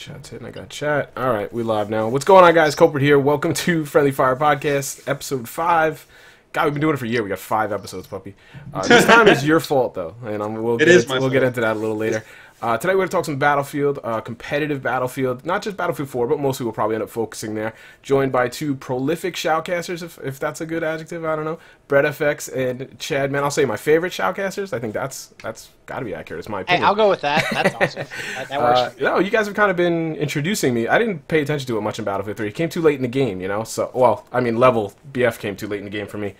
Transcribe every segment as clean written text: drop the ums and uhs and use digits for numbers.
Chat's hitting. I got chat. All right, we live now. What's going on, guys? Culprit here. Welcome to Friendly Fire Podcast, episode 5. God, we've been doing it for a year. We got 5 episodes, puppy. This time is your fault, though, and we'll get into that a little later. Tonight we're going to talk some Battlefield, competitive Battlefield, not just Battlefield 4, but mostly we'll probably end up focusing there. Joined by 2 prolific shoutcasters, if that's a good adjective, I don't know. BrettFX and Chadman. I'll say my favorite shoutcasters. I think that's got to be accurate. It's my opinion. Hey, I'll go with that. That's awesome. That works. No, you guys have kind of been introducing me. I didn't pay attention to it much in Battlefield 3. It came too late in the game, you know. So, well, I mean, level BF came too late in the game for me.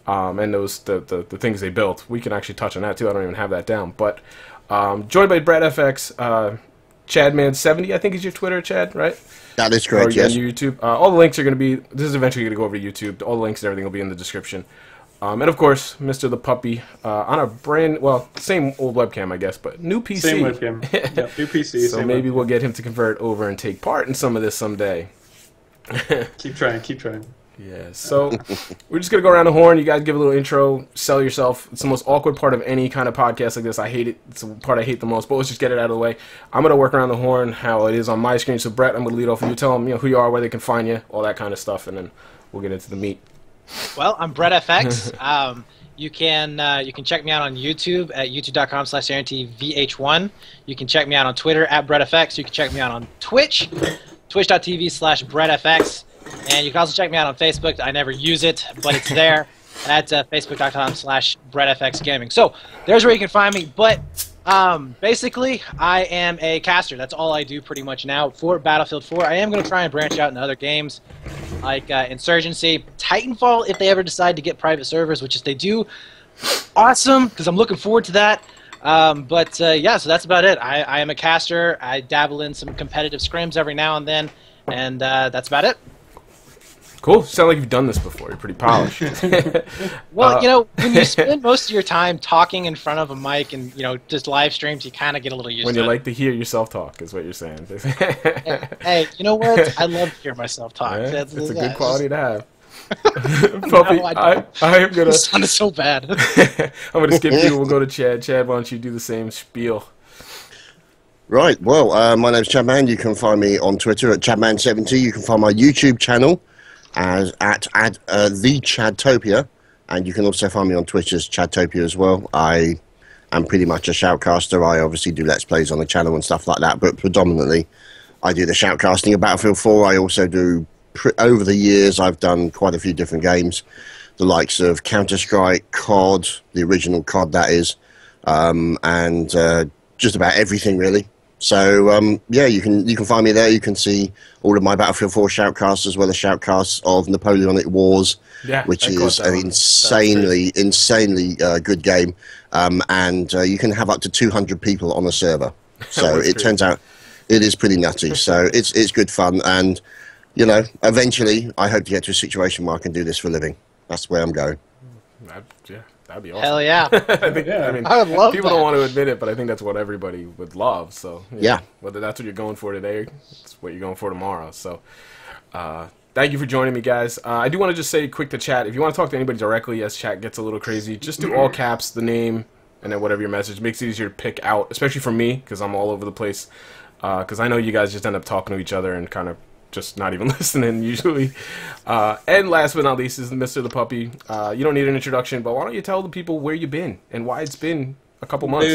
And those the things they built. We can actually touch on that too. I don't even have that down, but. Joined by BrettFX, Chadman70, I think is your Twitter, Chad, right? That is correct, yes. Your YouTube. All the links are going to be, this is eventually going to go over to YouTube. All the links and everything will be in the description. And of course, Mr. the Puppy, on a same old webcam, I guess, but new PC. Same webcam. Yeah, new PC. So maybe we'll get him to convert over and take part in some of this someday. Keep trying. Yeah, so we're just going to go around the horn. You guys give a little intro, sell yourself. It's the most awkward part of any kind of podcast like this. I hate it. It's the part I hate the most, but let's just get it out of the way. I'm going to work around the horn how it is on my screen. So, Brett, I'm going to lead off with you. Tell them who you are, where they can find you, all that kind of stuff, and then we'll get into the meat. Well, I'm BrettFX. You can check me out on YouTube at youtube.com/RNTVH1. You can check me out on Twitter at BrettFX. You can check me out on Twitch, twitch.tv/BrettFX. And you can also check me out on Facebook. I never use it, but it's there at facebook.com/BrettFXGaming. So there's where you can find me. But basically, I am a caster. That's all I do pretty much now for Battlefield 4. I am going to try and branch out into other games like Insurgency, Titanfall, if they ever decide to get private servers, which if they do, awesome, because I'm looking forward to that. Yeah, so that's about it. I am a caster. I dabble in some competitive scrims every now and then, and that's about it. Cool. You sound like you've done this before. You're pretty polished. Well, you know, when you spend most of your time talking in front of a mic and, you know, just live streams, you kind of get a little used to it. When you like to hear yourself talk is what you're saying. Hey, you know what? I love to hear myself talk. Yeah, it's a good quality to have. Puppy, no, I am going to... It sounded so bad. I'm going to skip you. We'll go to Chad. Chad, why don't you do the same spiel? Right, well, my name's Chadman. You can find me on Twitter at Chadman70. You can find my YouTube channel as at the Chadtopia, and you can also find me on Twitch as Chadtopia as well. I am pretty much a shoutcaster. I obviously do Let's Plays on the channel and stuff like that, but predominantly I do the shoutcasting of Battlefield 4. I also do, over the years, I've done quite a few different games, the likes of Counter-Strike, COD, the original COD that is, and just about everything really. So, yeah, you can find me there. You can see all of my Battlefield 4 shoutcasts as well as shoutcasts of Napoleonic Wars, which is an insanely good game. And you can have up to 200 people on a server. So it turns out it is pretty nutty. So it's good fun. And, you know, eventually I hope to get to a situation where I can do this for a living. That's where I'm going. Yeah. That'd be awesome. Hell yeah. I mean, I would love people that. don't want to admit it, but I think that's what everybody would love. So yeah. Whether that's what you're going for today, it's what you're going for tomorrow. So thank you for joining me, guys. I do want to just say quick to chat. If you want to talk to anybody directly, as chat gets a little crazy, just do all caps, the name, and then whatever your message. Makes it easier to pick out, especially for me, because I'm all over the place. Because I know you guys just end up talking to each other and kind of just not even listening usually. And last but not least is Mr. the Puppy. You don't need an introduction, but why don't you tell the people where you've been and why it's been a couple months?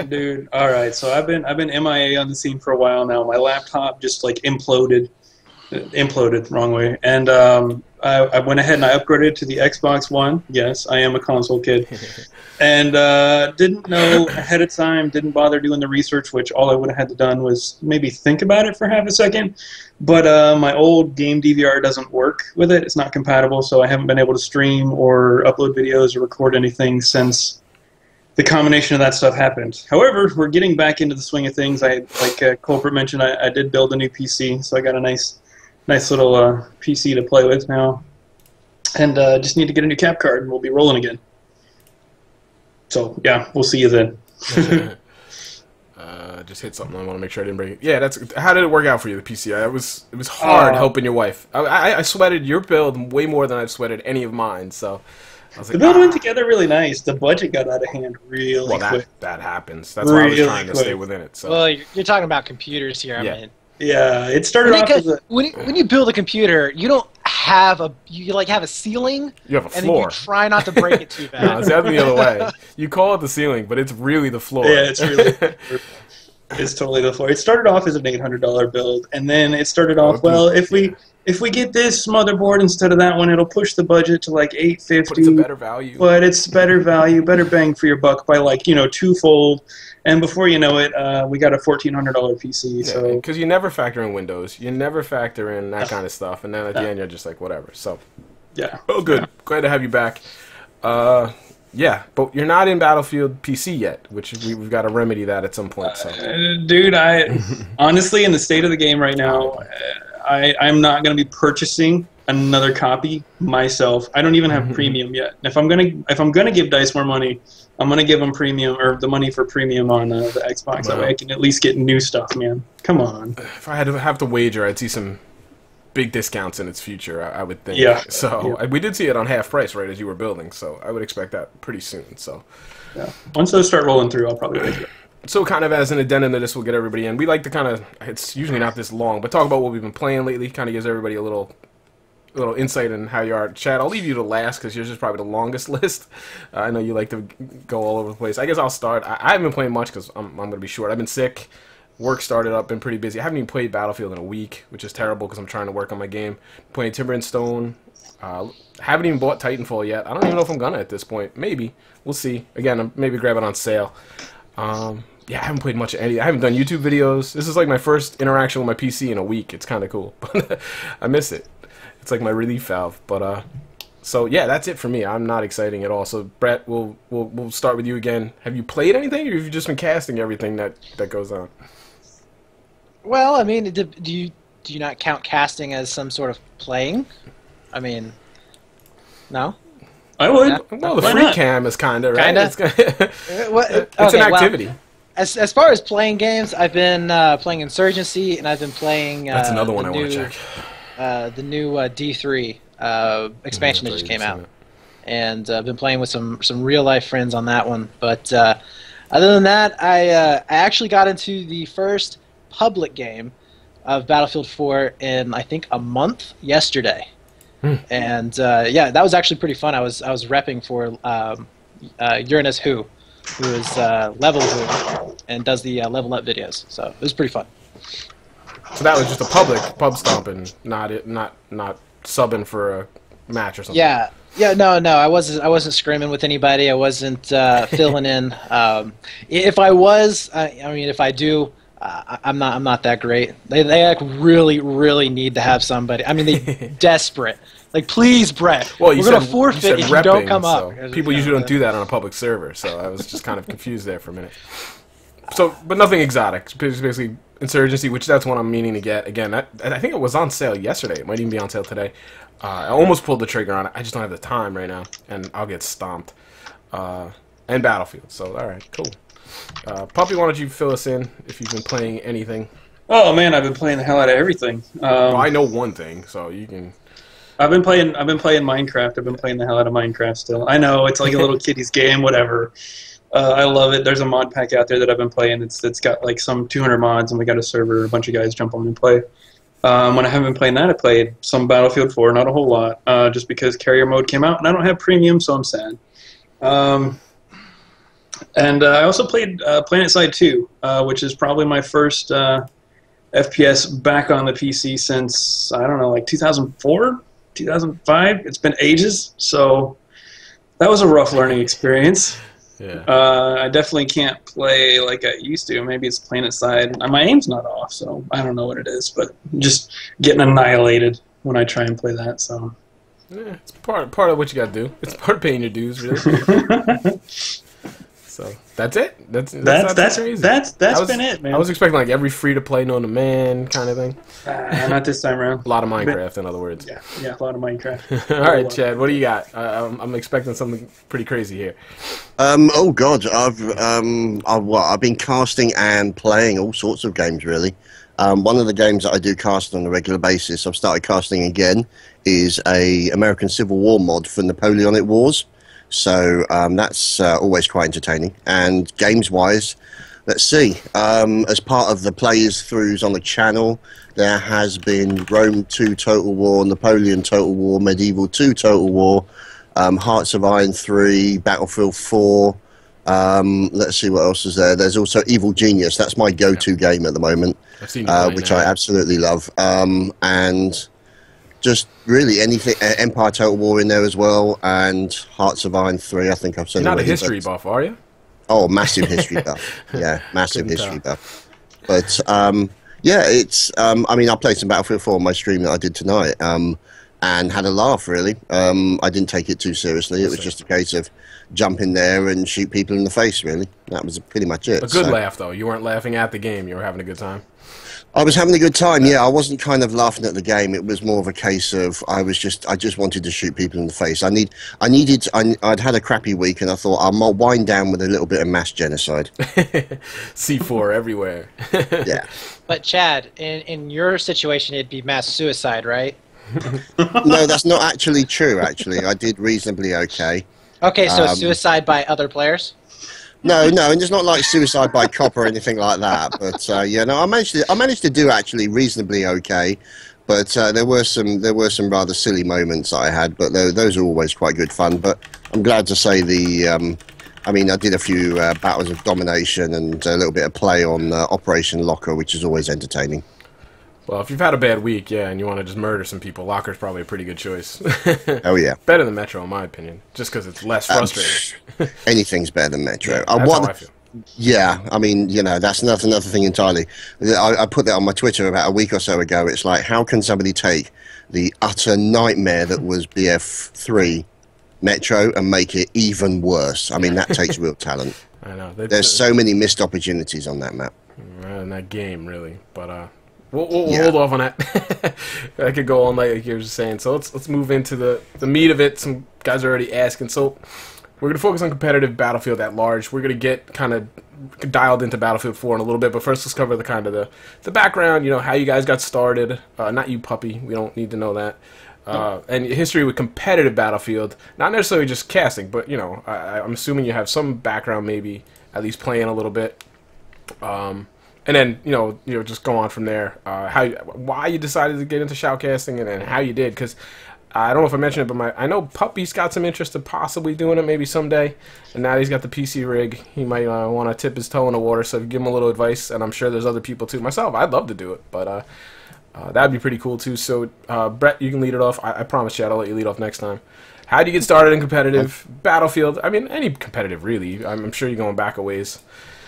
Dude. All right. So I've been MIA on the scene for a while now. My laptop just like imploded wrong way, and I went ahead and I upgraded to the Xbox One. Yes, I am a console kid, and didn't know ahead of time. Didn't bother doing the research, which all I would have had to done was maybe think about it for half a second. But my old game DVR doesn't work with it. It's not compatible, so I haven't been able to stream or upload videos or record anything since the combination of that stuff happened. However, we're getting back into the swing of things. Like Culprit mentioned, I did build a new PC, so I got a nice little PC to play with now. And just need to get a new cap card, and we'll be rolling again. So, yeah, we'll see you then. Just hit something. I want to make sure I didn't break it. Yeah, how did it work out for you, the PC? It was hard helping your wife. I sweated your build way more than I've sweated any of mine, so I was like, the build went together really nice. The budget got out of hand really quick. That happens. That's why I was trying to stay within it. So. Well, you're talking about computers here. Yeah. I mean, Yeah, it started off as a... when you build a computer, you don't have you like have a ceiling. You have a and floor. And you try not to break it too bad. No, it's definitely the other way. You call it the ceiling, but it's really the floor. Yeah, it's really... It's totally the floor. It started off as an $800 build, and then it started off, well, if we get this motherboard instead of that one, it'll push the budget to like $850. But it's a better value. But it's better value, better bang for your buck by like, you know, twofold. And before you know it, we got a $1,400 PC. Yeah, so because you never factor in Windows, you never factor in that kind of stuff, and then at the end you're just like whatever. So yeah. Oh, good. Glad to have you back. Yeah, but you're not in Battlefield PC yet, which we've got to remedy that at some point. So. Dude, I honestly, in the state of the game right now, I'm not going to be purchasing another copy myself. I don't even have premium yet. If I'm gonna give DICE more money, I'm gonna give them premium or the money for premium on the Xbox. That way I can at least get new stuff, man. Come on. If I had to have to wager, I'd see some big discounts in its future, I would think. Yeah. So we did see it on half price right as you were building, so I would expect that pretty soon. So yeah. Once those start rolling through, I'll probably wait. So kind of as an addendum to this, we'll get everybody in. We like to kind of, it's usually not this long, but talk about what we've been playing lately. Kind of gives everybody a little insight in how you are. Chad, I'll leave you to last because yours is probably the longest list. I know you like to go all over the place. I guess I'll start. I haven't been playing much because I'm going to be short. I've been sick. Work started up, been pretty busy. I haven't even played Battlefield in a week, which is terrible because I'm trying to work on my game. Playing Timber and Stone. Haven't even bought Titanfall yet. I don't even know if I'm gonna at this point. Maybe. We'll see. Again, maybe grab it on sale. Yeah, I haven't played much of any. I haven't done YouTube videos. This is like my first interaction with my PC in a week. It's kind of cool. I miss it. It's like my relief valve. But so yeah, that's it for me. I'm not exciting at all. So Brett, we'll start with you again. Have you played anything, or have you just been casting everything that goes on? Well, I mean, do you not count casting as some sort of playing? I mean, no. I would. Yeah. Well, the free cam is kind of right. Kinda. It's an activity. Well, as far as playing games, I've been playing Insurgency, and I've been playing. That's another one I want to check. The new D3 expansion that just came out, and I've been playing with some real life friends on that one. But other than that, I actually got into the first public game of Battlefield 4 in I think a month yesterday. And yeah, that was actually pretty fun. I was repping for Uranus who is Level Who and does the level up videos. So it was pretty fun. So that was just a public pub stomping, not subbing for a match or something. Yeah, no, I wasn't screaming with anybody. I wasn't filling in. If I was, I mean, if I do. I'm not that great. They like really need to have somebody. I mean, they desperate. Like, please, Brett. Well, we're gonna forfeit if you don't come up. People usually don't do that on a public server, so I was just kind of confused there for a minute. So, but nothing exotic. Basically, Insurgency, which that's one I'm meaning to get. Again, I think it was on sale yesterday. It might even be on sale today. I almost pulled the trigger on it. I just don't have the time right now, and I'll get stomped. And Battlefield. So, all right, cool. Puppy, why don't you fill us in if you've been playing anything? Oh man, I've been playing the hell out of everything. Well, I know one thing, so you can. I've been playing Minecraft. I've been playing the hell out of Minecraft still. I know it's like a little kiddie's game, whatever. I love it. There's a mod pack out there that I've been playing. It's got like some 200 mods, and we got a server. A bunch of guys jump on and play. When I haven't been playing that, I played some Battlefield 4, not a whole lot, just because carrier mode came out, and I don't have premium, so I'm sad. And I also played PlanetSide 2, which is probably my first FPS back on the PC since, I don't know, like 2004, 2005. It's been ages, so that was a rough learning experience. Yeah. I definitely can't play like I used to. Maybe it's PlanetSide. My aim's not off, so I don't know what it is, but I'm just getting annihilated when I try and play that. So yeah, it's part of what you got to do. It's part of paying your dues, really. So that's it. That's been it, man. I was expecting like every free to play known to man kind of thing. Not this time around. A lot of Minecraft, in other words. Yeah, a lot of Minecraft. All right, Chad, what do you got? I'm expecting something pretty crazy here. Oh God, I've been casting and playing all sorts of games really. One of the games that I do cast on a regular basis, I've started casting again, is a American Civil War mod for Napoleonic Wars. So that's always quite entertaining. And games-wise, Let's see. As part of the players throughs on the channel, there has been Rome 2 Total War, Napoleon Total War, Medieval 2 Total War, Hearts of Iron 3, Battlefield 4. Let's see what else is there. There's also Evil Genius. That's my go-to game at the moment, I've seen you which I absolutely love. And just really anything. Empire Total War in there as well, and Hearts of Iron 3. I think I've said. You're not already, a history buff, are you? Oh, massive history buff. Yeah, massive Couldn't history tell. buff. But yeah, it's. I mean, I played some Battlefield 4 on my stream that I did tonight, and had a laugh. Really, I didn't take it too seriously. It was just a case of jump in there and shoot people in the face. Really, that was pretty much it. A good laugh, though. You weren't laughing at the game. You were having a good time. I was having a good time. Yeah, I wasn't kind of laughing at the game. It was more of a case of I just wanted to shoot people in the face. I'd had a crappy week, and I thought I'll wind down with a little bit of mass genocide. C4 everywhere. Yeah. But Chad, in your situation, it'd be mass suicide, right? No, that's not actually true. Actually, I did reasonably okay. Okay, so suicide by other players. No, and it's not like suicide by cop or anything like that. But yeah, no, I managed to do actually reasonably okay. But there were some rather silly moments that I had, but those are always quite good fun. But I'm glad to say I mean, I did a few battles of domination and a little bit of play on Operation Locker, which is always entertaining. Well, if you've had a bad week, yeah, and you want to just murder some people, Locker's probably a pretty good choice. Oh, yeah. Better than Metro, in my opinion, just because it's less frustrating. Anything's better than Metro. Yeah, that's how I feel. Yeah, I mean, you know, that's another thing entirely. I put that on my Twitter about a week or so ago. It's like, how can somebody take the utter nightmare that was BF3 Metro and make it even worse? I mean, that takes real talent. I know. There's so many missed opportunities on that map. In that game, really. But we'll hold off on that. I could go all night, like you were just saying. So let's move into the meat of it. Some guys are already asking. So we're going to focus on competitive Battlefield at large. We're going to get kind of dialed into Battlefield 4 in a little bit, but first let's cover the kind of the background, you know, how you guys got started. Not you, puppy. We don't need to know that. And history with competitive Battlefield, not necessarily just casting, but, you know, I'm assuming you have some background, maybe at least playing a little bit. And then, you know, just go on from there. Why you decided to get into shoutcasting, and then how you did, because I don't know if I mentioned it, but I know Puppy's got some interest in possibly doing it maybe someday, and now he's got the PC rig. He might want to tip his toe in the water, so if you give him a little advice, and I'm sure there's other people too. Myself, I'd love to do it, but that'd be pretty cool too. So, Brett, you can lead it off. I promise you, I'll let you lead off next time. How do you get started in competitive Battlefield? I mean, any competitive, really. I'm sure you're going back a ways.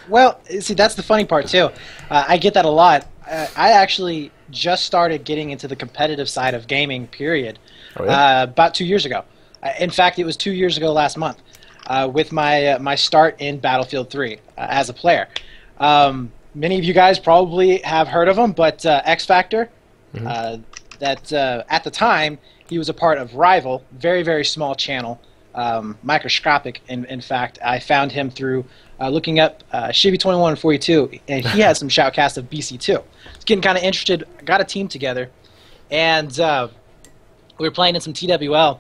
Well, see, that's the funny part, too. I get that a lot. I actually just started getting into the competitive side of gaming, period, about 2 years ago. In fact, it was 2 years ago last month with my start in Battlefield 3 as a player. Many of you guys probably have heard of him, but X Factor, that at the time, he was a part of Rival, very, very small channel, microscopic, in fact. I found him through looking up Shibby21 and 42, and he had some shoutcasts of BC2. I was getting kind of interested, got a team together, and we were playing in some TWL.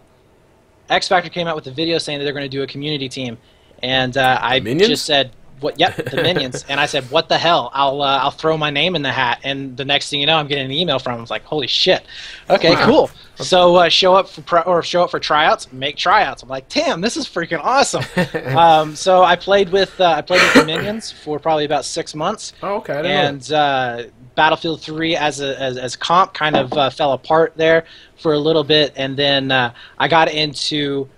X Factor came out with a video saying that they're going to do a community team, and I just said, "What? Yep, the Minions." And I said, "What the hell? I'll throw my name in the hat." And the next thing you know, I'm getting an email from him. I was like, "Holy shit! Okay, cool." So show up for tryouts, make tryouts. I'm like, "Damn, this is freaking awesome!" So I played with the Minions for probably about 6 months. Oh, okay. I didn't know. And Battlefield 3 as comp kind of fell apart there for a little bit, and then I got into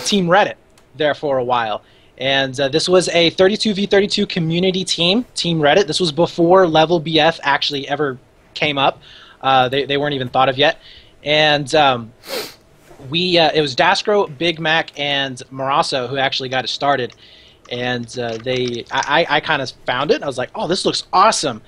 Team Reddit there for a while. And this was a 32v32 community team, Team Reddit. This was before Level BF actually ever came up. They weren't even thought of yet. And it was Daskro, Big Mac, and Marasso who actually got it started. And I kind of found it. I was like, oh, this looks awesome.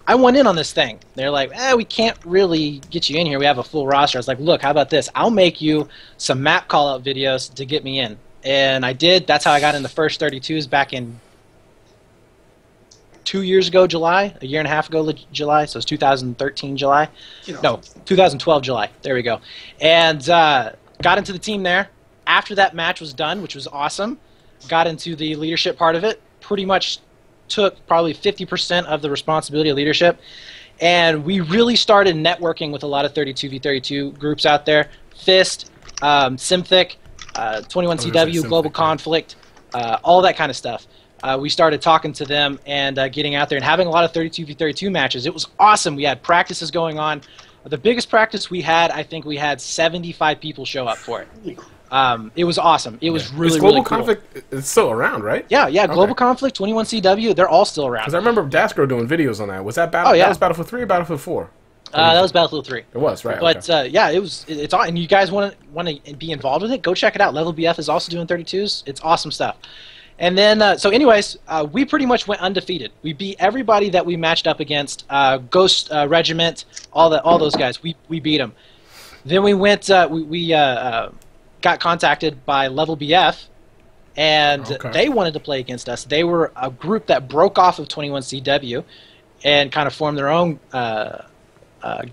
I went in on this thing. They're like, we can't really get you in here. We have a full roster. I was like, look, how about this? I'll make you some map call-out videos to get me in. And I did. That's how I got in the first 32s back in 2 years ago, July, a year and a half ago, July. So it's 2013 July. No, 2012 July. There we go. And got into the team there. After that match was done, which was awesome, got into the leadership part of it. Pretty much took probably 50% of the responsibility of leadership, and we really started networking with a lot of 32v32 groups out there. Fist, Synthic, 21CW, Global Conflict, all that kind of stuff. We started talking to them and getting out there and having a lot of 32v32 matches. It was awesome. We had practices going on. The biggest practice we had, I think we had 75 people show up for it. It was awesome. It was really, Global really cool. Conflict is still around, right? Yeah, Global Conflict, 21CW, they're all still around. Because I remember Dasgro doing videos on that. Was that Battle? Oh, yeah. That was Battlefield 3 or Battlefield 4? That was Battlefield 3. It was, right. But yeah, it's all, and you guys want to be involved with it, go check it out. Level BF is also doing 32s. It's awesome stuff. And then, so anyways, we pretty much went undefeated. We beat everybody that we matched up against. Ghost Regiment, all those guys. We beat them. Then we went. We got contacted by Level BF, and they wanted to play against us. They were a group that broke off of 21CW, and kind of formed their own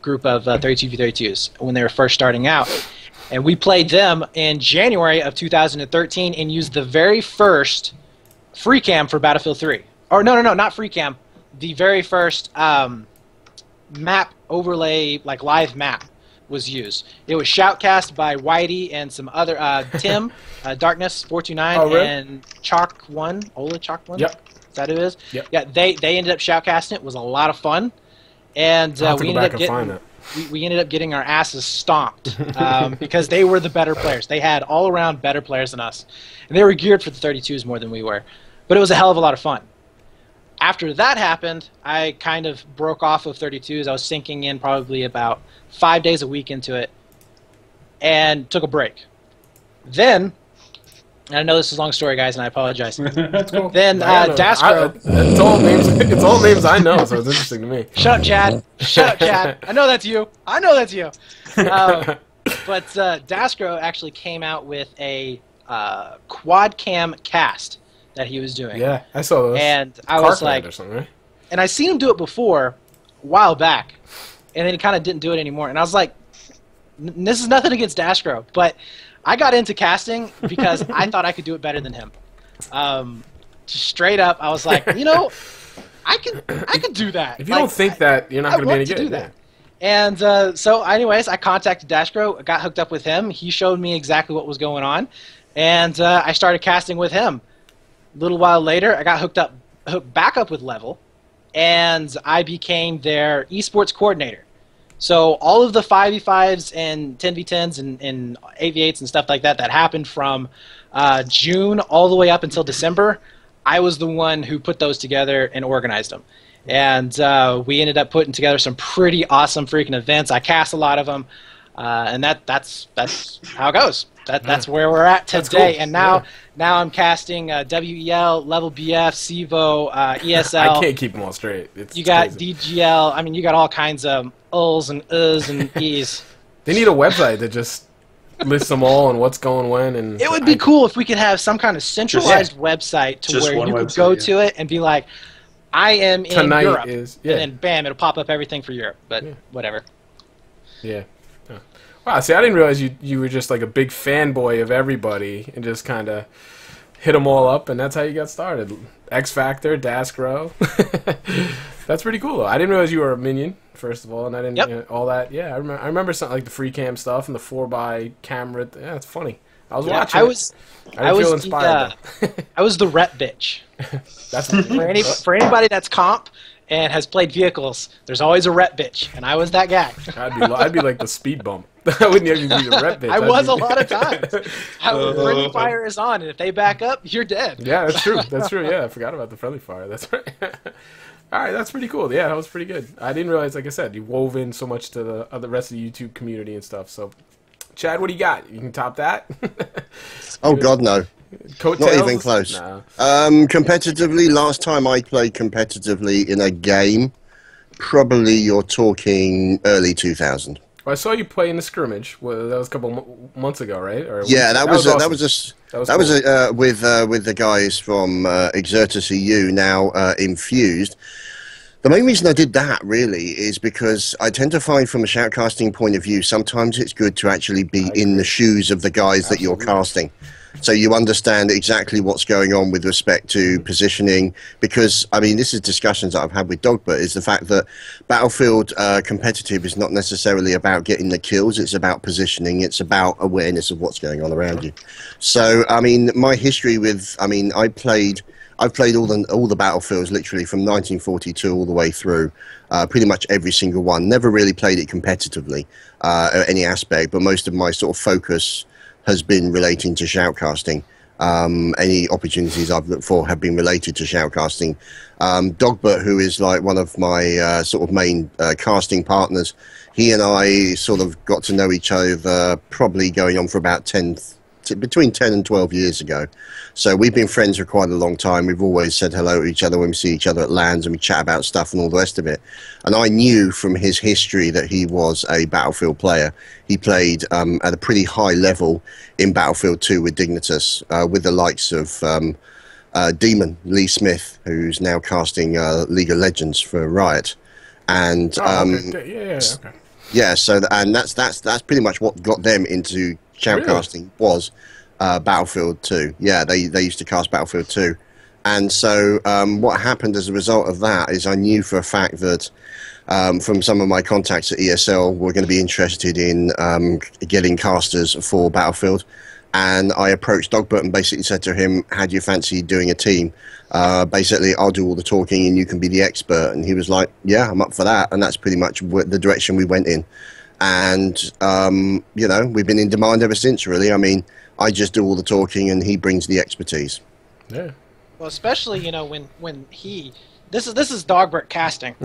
group of 32v32s when they were first starting out. And we played them in January of 2013 and used the very first free cam for Battlefield 3. Or no, not free cam. The very first map overlay, like live map, was used. It was Shoutcast by Whitey and some other Tim, Darkness 429, really? and Chalk1, Ola Chalk1. Yep. Is that who it is? Yep. Yeah, they ended up shoutcasting it. It was a lot of fun, and we ended up getting our asses stomped because they were the better players. They had all-around better players than us. And they were geared for the 32s more than we were. But it was a hell of a lot of fun. After that happened, I kind of broke off of 32s. I was sinking in probably about 5 days a week into it and took a break. Then, and I know this is a long story, guys, and I apologize. Then Dasgro... It's all names I know, so it's interesting to me. Shut up, Chad. Shut up, Chad. I know that's you. I know that's you. But Dasgro actually came out with a quad cam cast that he was doing. Yeah, I saw those. And I was like... or something, right? And I seen him do it before, a while back, and then he kind of didn't do it anymore. And I was like, this is nothing against Dasgro, but I got into casting because I thought I could do it better than him. Just straight up, I was like, you know, I could do that. If you don't think that, you're not going to be any good. Do that. And so, anyways, I contacted Dasgro, got hooked up with him. He showed me exactly what was going on, and I started casting with him. A little while later, I got hooked back up with Level, and I became their esports coordinator. So all of the 5v5s and 10v10s and 8v8s and stuff like that happened from June all the way up until December, I was the one who put those together and organized them. And we ended up putting together some pretty awesome freaking events. I cast a lot of them, and that's how it goes. That's where we're at today. Cool. And now I'm casting WEL, Level BF, CEVO, ESL. I can't keep them all straight. You got crazy. DGL. I mean, you got all kinds of U's and U's and E's. They need a website that just lists them all and what's going when. And it would be cool if we could have some kind of centralized website to where you could go to it and be like, I am in Europe. And then bam, it'll pop up everything for Europe. But whatever. Yeah. Wow, see, I didn't realize you were just like a big fanboy of everybody and just kind of hit them all up, and that's how you got started. X Factor, Dasgro. That's pretty cool, though. I didn't realize you were a minion, first of all, and I didn't all that. Yeah, I remember something like the free cam stuff and the 4x camera. Yeah, it's funny. I was watching. I feel inspired. I was the rep bitch. That's for anybody that's comp and has played vehicles, there's always a rep bitch, and I was that guy. I'd be like the speed bump. I wouldn't even be the rep bitch. I was a lot of times. Friendly fire is on, and if they back up, you're dead. Yeah, that's true. That's true. Yeah, I forgot about the friendly fire. That's right. All right, that's pretty cool. Yeah, that was pretty good. I didn't realize, like I said, you wove in so much to the rest of the YouTube community and stuff. So, Chad, what do you got? You can top that? Oh, God, no. Coattails? Not even close. No. Competitively, last time I played competitively in a game, probably you're talking early 2000. Well, I saw you play in the scrimmage. Well, that was a couple months ago, right? Or yeah, that was awesome. with the guys from Exertus EU, now Infused. The main reason I did that really is because I tend to find, from a shoutcasting point of view, sometimes it's good to actually be in the shoes of the guys that you're casting. So you understand exactly what's going on with respect to positioning, because, I mean, this is discussions that I've had with Dogbert, is the fact that Battlefield competitive is not necessarily about getting the kills, it's about positioning, it's about awareness of what's going on around you. So, I mean, my history with, I mean, I've played all the Battlefields literally from 1942 all the way through, pretty much every single one. Never really played it competitively at any aspect, but most of my sort of focus has been relating to shoutcasting. Any opportunities I've looked for have been related to shoutcasting. Dogbert, who is like one of my sort of main casting partners, he and I sort of got to know each other probably going on for about between 10 and 12 years ago. So we've been friends for quite a long time. We've always said hello to each other when we see each other at LANs, and we chat about stuff and all the rest of it. And I knew from his history that he was a Battlefield player. He played at a pretty high level in Battlefield 2 with Dignitas, with the likes of Demon Lee Smith, who's now casting League of Legends for Riot. And okay. yeah, so and that's pretty much what got them into shoutcasting. Was Battlefield 2. Yeah, they used to cast Battlefield 2. And so what happened as a result of that is I knew for a fact that from some of my contacts at ESL were going to be interested in getting casters for Battlefield. And I approached Dogbert and basically said to him, how do you fancy doing a team? Basically, I'll do all the talking and you can be the expert. And he was like, yeah, I'm up for that. And that's pretty much the direction we went in. And, you know, we've been in demand ever since, really. I mean, I just do all the talking and he brings the expertise. Yeah. Well, especially, you know, when he... This is Dogbert casting.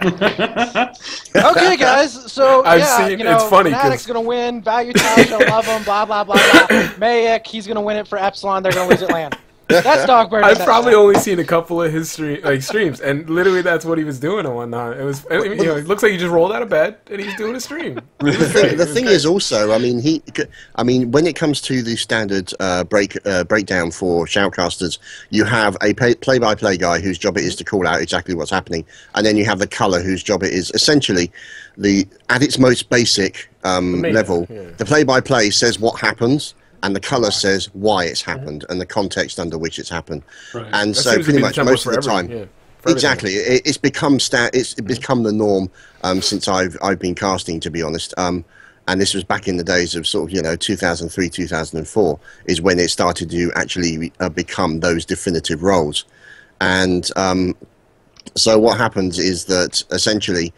Okay, guys, so, I've yeah, seen, you know, it's funny Fnatic's going to win, Value Tower shall love him, blah, blah, blah, blah. Mayak, he's going to win it for Epsilon, they're going to lose at LAN. That's Dogbert. I've probably only seen a couple of his streams, and literally that's what he was doing and whatnot. It was, you know, it looks like he just rolled out of bed and he's doing a stream. The thing is also, I mean, when it comes to the standard breakdown for shoutcasters, you have a play-by-play guy whose job it is to call out exactly what's happening, and then you have the color whose job it is essentially at its most basic level. Yeah. The play-by-play says what happens, and the colour says why it's happened and the context under which it's happened. Right. And so pretty much most of the time, exactly, it's become become the norm since I've been casting, to be honest. And this was back in the days of sort of, you know, 2003, 2004 is when it started to actually become those definitive roles. And so what happens is that essentially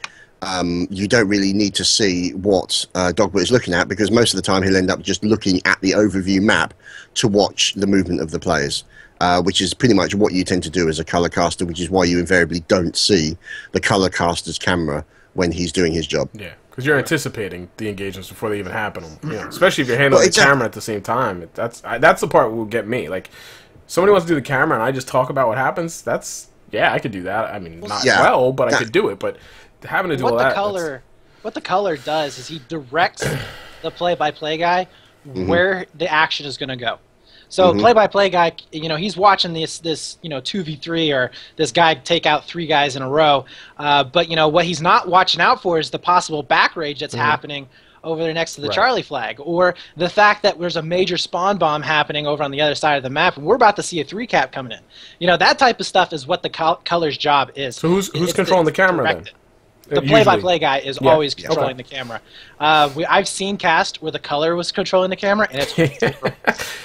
you don't really need to see what Dogbert is looking at, because most of the time he'll end up just looking at the overview map to watch the movement of the players, which is pretty much what you tend to do as a color caster, which is why you invariably don't see the color caster's camera when he's doing his job. Yeah, because you're anticipating the engagements before they even happen. You know, especially if you're handling the camera at the same time. That's the part that will get me. Like, somebody wants to do the camera and I just talk about what happens. Yeah, I could do that. I mean, not well, but I could do it. But having to do all that. What the color does is he directs the play-by-play guy where the action is going to go. So play-by-play guy, you know, he's watching this you know 2v3 or this guy take out 3 guys in a row. But you know what he's not watching out for is the possible back rage that's happening over there next to the Charlie flag, or the fact that there's a major spawn bomb happening over on the other side of the map, and we're about to see a 3-cap coming in. You know, that type of stuff is what the color's job is. So who's controlling the camera then? The play-by-play guy is always controlling the camera. I've seen cast where the color was controlling the camera, and it's horrible.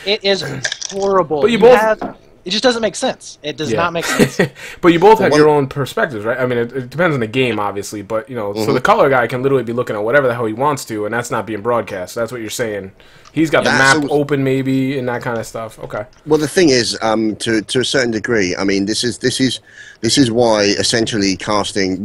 It is horrible. But it just doesn't make sense. It does not make sense. But you both have your own perspectives, right? I mean, it depends on the game, obviously. But, you know, so the color guy can literally be looking at whatever the hell he wants to, and that's not being broadcast. That's what you're saying. He's got the map open, maybe, and that kind of stuff. Okay. Well, the thing is, to a certain degree, I mean, this is why essentially casting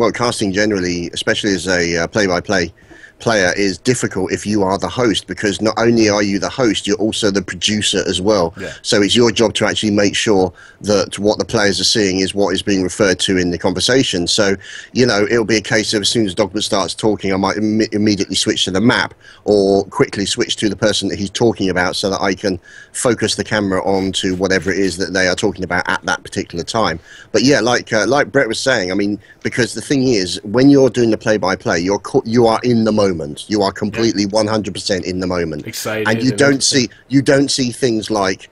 generally, especially as a play-by-play player, is difficult if you are the host, because not only are you the host, you're also the producer as well. So it's your job to actually make sure that what the players are seeing is what is being referred to in the conversation. So, you know, it'll be a case of as soon as Dogbert starts talking, I might immediately switch to the map or quickly switch to the person that he's talking about so that I can focus the camera on to whatever it is that they are talking about at that particular time. But yeah, like Brett was saying, I mean, because the thing is, when you're doing the play-by-play, you are in the moment. moment. You are completely 100% in the moment. Excited. And you don't see things like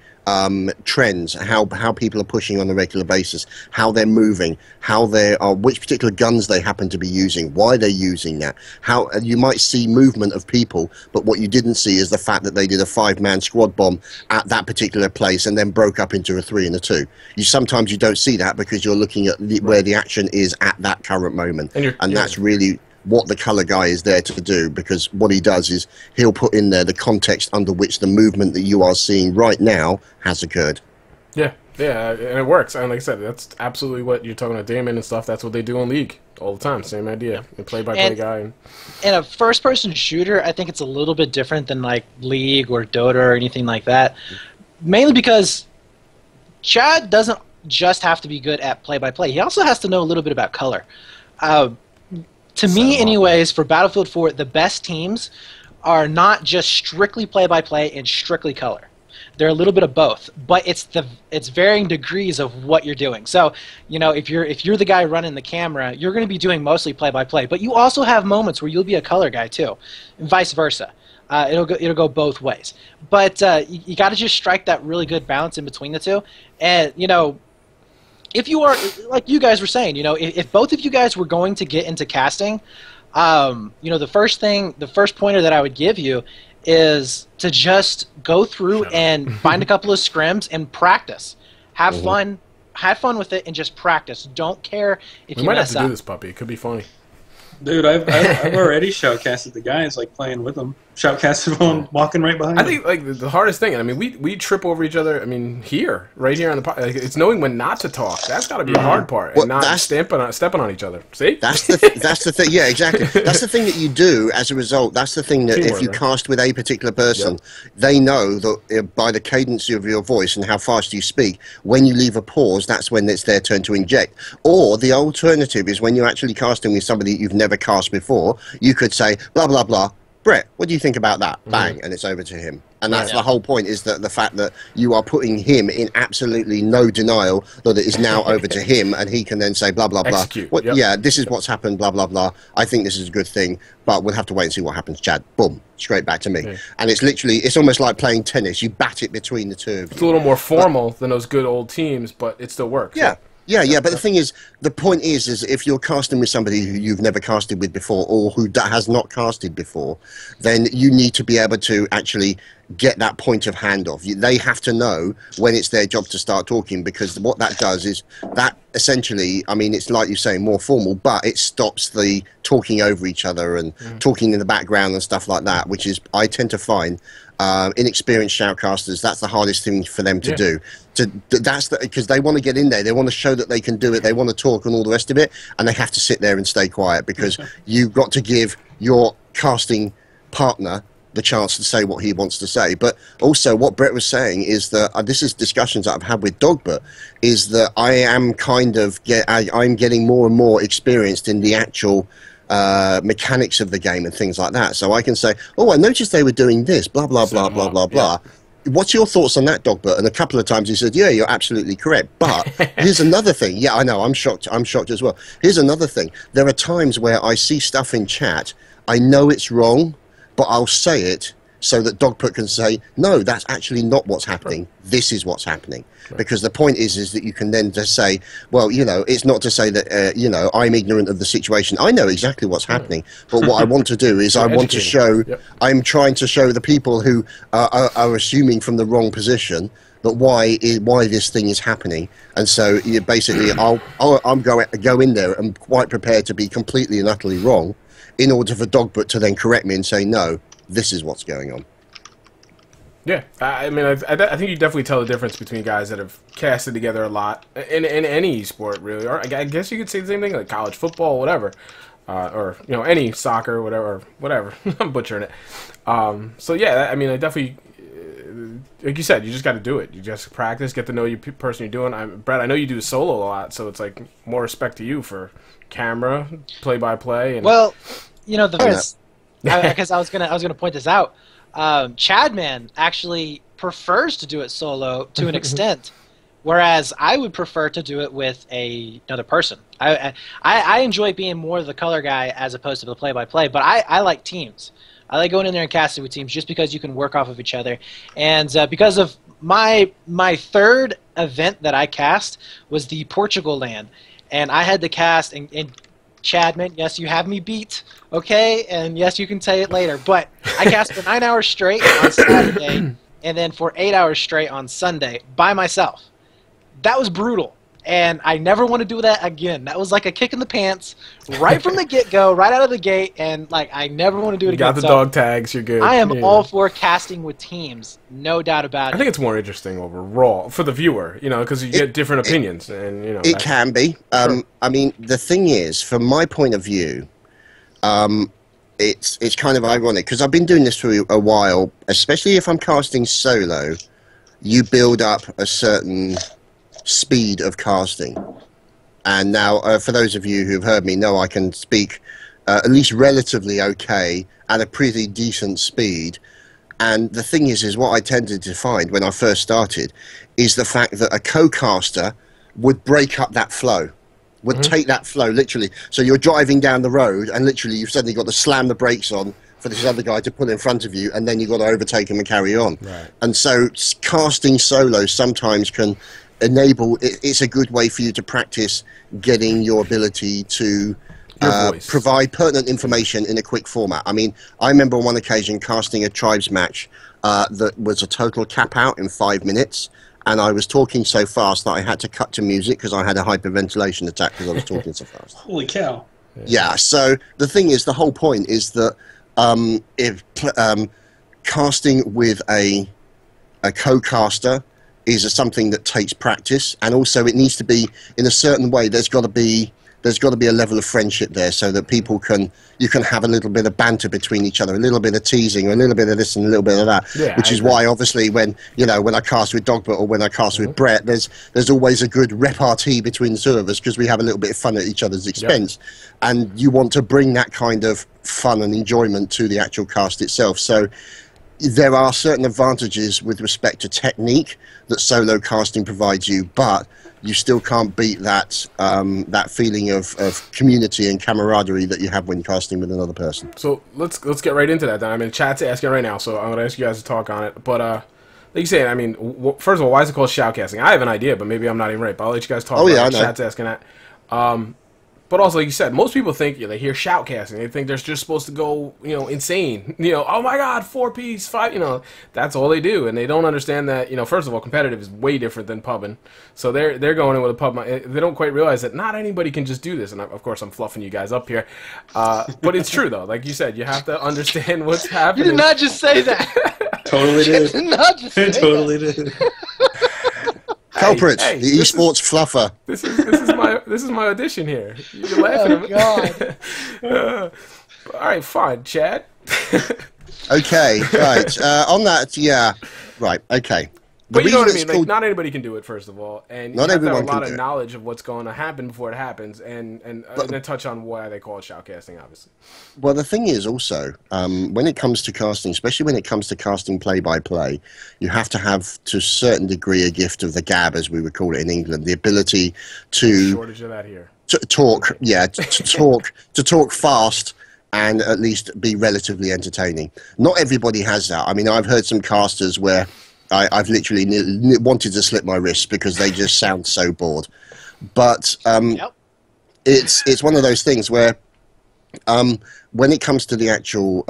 trends, how people are pushing on a regular basis, how they're moving, how they are, which particular guns they happen to be using, why they're using that. How you might see movement of people, but what you didn't see is the fact that they did a 5-man squad bomb at that particular place and then broke up into a 3 and a 2. Sometimes you don't see that because you're looking at where the action is at that current moment, and that's really what the color guy is there to do, because what he does is he'll put in there the context under which the movement that you are seeing right now has occurred. Yeah, and it works. And like I said, that's absolutely what you're talking about, Damon and stuff. That's what they do in League all the time. Same idea. A play-by-play guy. In a first-person shooter, I think it's a little bit different than like League or Dota or anything like that. Mainly because Chad doesn't just have to be good at play-by-play. He also has to know a little bit about color. To me, anyways, for Battlefield 4, the best teams are not just strictly play-by-play and strictly color. They're a little bit of both, but it's varying degrees of what you're doing. So, you know, if you're the guy running the camera, you're going to be doing mostly play-by-play, but you also have moments where you'll be a color guy too, and vice versa. It'll go both ways. But you got to just strike that really good balance in between the two, and you know. If you are, like you guys were saying, you know, if both of you guys were going to get into casting, you know, the first pointer that I would give you is to just go through and find a couple of scrims and practice. Have fun with it and just practice. Don't care if you mess up. We might have to do this, puppy. It could be funny. Dude, I've already shoutcasted the guys, like playing with them. Shoutcasted one walking right behind I think like the hardest thing, and I mean, we trip over each other. I mean, right here on the like, it's knowing when not to talk. That's got to be the hard part, and not stepping on each other. See, that's the thing. Yeah, exactly. That's the thing that you do as a result. That's the thing that if you cast with a particular person, they know that by the cadence of your voice and how fast you speak, when you leave a pause, that's when it's their turn to inject. Or the alternative is when you're actually casting with somebody you've never cast before, you could say blah blah blah. Brett, what do you think about that? Bang, and it's over to him. And that's the whole point, is that the fact that you are putting him in absolutely no denial that it is now over to him, and he can then say blah, blah, blah. Execute. Yeah, this is what's happened, blah, blah, blah. I think this is a good thing, but we'll have to wait and see what happens, Chad. Boom, straight back to me. Yeah. And it's literally, it's almost like playing tennis. You bat it between the two of you. It's a little more formal than those good old teams, but it still works. Yeah. Yeah, but the thing is, the point is if you're casting with somebody who you've never casted with before, or who has not casted before, then you need to be able to actually get that point of handoff. They have to know when it's their job to start talking, because what that does is that essentially, I mean, it's like you're saying, more formal, but it stops the talking over each other and talking in the background and stuff like that, which is, I tend to find, inexperienced shoutcasters, that's the hardest thing for them to do. Because they want to get in there, they want to show that they can do it, they want to talk and all the rest of it, and they have to sit there and stay quiet, because you've got to give your casting partner the chance to say what he wants to say. But also what Brett was saying is that this is discussions that I've had with Dogbert, is that I am kind of I'm getting more and more experienced in the actual mechanics of the game and things like that. So I can say, oh, I noticed they were doing this, blah blah blah blah blah blah. What's your thoughts on that, Dogbert? And a couple of times he said, yeah, you're absolutely correct. But here's another thing. Yeah, I know, I'm shocked as well. Here's another thing. There are times where I see stuff in chat, I know it's wrong, but I'll say it so that Dogbert can say, no, that's actually not what's happening. This is what's happening. Because the point is that you can then just say, well, you know, it's not to say that, you know, I'm ignorant of the situation. I know exactly what's happening. But what I want to do is I want to show, I'm trying to show the people who are assuming from the wrong position that why this thing is happening. And so basically I'm go in there and quite prepared to be completely and utterly wrong, in order for Dogbert to then correct me and say, no, this is what's going on. Yeah, I mean, I think you definitely tell the difference between guys that have casted together a lot in any sport, really. Or I guess you could say the same thing, like college football, whatever, or you know, any soccer, whatever. I'm butchering it. So yeah, I mean, I definitely, like you said, you just got to do it. You just practice, get to know your person you're doing. Brett, I know you do solo a lot, so it's like more respect to you for camera, play-by-play. And well, you know, because I was gonna point this out. Chadman actually prefers to do it solo to an extent, Whereas I would prefer to do it with another person. I enjoy being more the color guy as opposed to the play-by-play, but I like teams. I like going in there and casting with teams just because you can work off of each other. And because of my third event that I cast was the Portugal land, and I had to cast, and Chadman, yes, you have me beat, okay? And yes, you can say it later. But I cast for 9 hours straight on Saturday and then for 8 hours straight on Sunday by myself. That was brutal. And I never want to do that again. That was like a kick in the pants right from the get-go, right out of the gate, and like I never want to do it again. Got the dog tags, you're good. I am all for casting with teams, no doubt about it. I think it's more interesting overall for the viewer, you know, because you get different opinions, and you know. It can be. I mean, the thing is, from my point of view, it's kind of ironic because I've been doing this for a while. Especially if I'm casting solo, you build up a certain speed of casting, and now for those of you who've heard me know I can speak at least relatively okay at a pretty decent speed. And the thing is what I tended to find when I first started is the fact that a co-caster would break up that flow, would take that flow literally. So you're driving down the road and literally you've suddenly got to slam the brakes on for this other guy to pull in front of you, and then you've got to overtake him and carry on. Right. And so casting solo sometimes can enable, it's a good way for you to practice getting your ability to provide pertinent information in a quick format. I mean, I remember on one occasion casting a tribes match that was a total cap out in 5 minutes, and I was talking so fast that I had to cut to music because I had a hyperventilation attack because I was talking so fast. Holy cow. Yeah, so the thing is, the whole point is that if casting with a co-caster is something that takes practice, and also it needs to be in a certain way. There's got to be a level of friendship there, so that you can have a little bit of banter between each other, a little bit of teasing, a little bit of this and a little bit of that. Yeah, which is why, obviously, when I cast with Dogbert or when I cast with Brett, there's always a good repartee between the two of us because we have a little bit of fun at each other's expense, and you want to bring that kind of fun and enjoyment to the actual cast itself. So there are certain advantages with respect to technique that solo casting provides you, but you still can't beat that that feeling of community and camaraderie that you have when casting with another person. So let's get right into that then. I mean, chat's asking right now, so I'm going to ask you guys to talk on it. But like you say, I mean, first of all, why is it called shoutcasting? I have an idea, but maybe I'm not even right. But I'll let you guys talk about it. Chat's asking that. But also, like you said, most people think, they hear shoutcasting, they think they're just supposed to go, insane. Oh my God, 4-piece, 5, that's all they do. And they don't understand that, first of all, competitive is way different than pubbing. So they're going in with a pub. They don't quite realize that not anybody can just do this. And of course, I'm fluffing you guys up here. But it's true, though. Like you said, you have to understand what's happening. You did not just say that. Totally did. You did not just say totally that. did. Culprit, the esports fluffer. This is my audition here. You're laughing at me. God. All right, fine, Chad. Okay, right. On that, yeah, right. Okay. But you know what I mean? Like, not anybody can do it, first of all, and you have to have a lot of it. knowledge of what's going to happen before it happens, and then touch on why they call it shoutcasting, obviously. Well, the thing is also, when it comes to casting, especially when it comes to casting play-by-play, you have to have, to a certain degree, a gift of the gab, as we would call it in England, the ability to shortage of that here. To talk, yeah, to talk fast and at least be relatively entertaining. Not everybody has that. I mean, I've heard some casters where I've literally wanted to slip my wrist because they just sound so bored. But it's one of those things where when it comes to the actual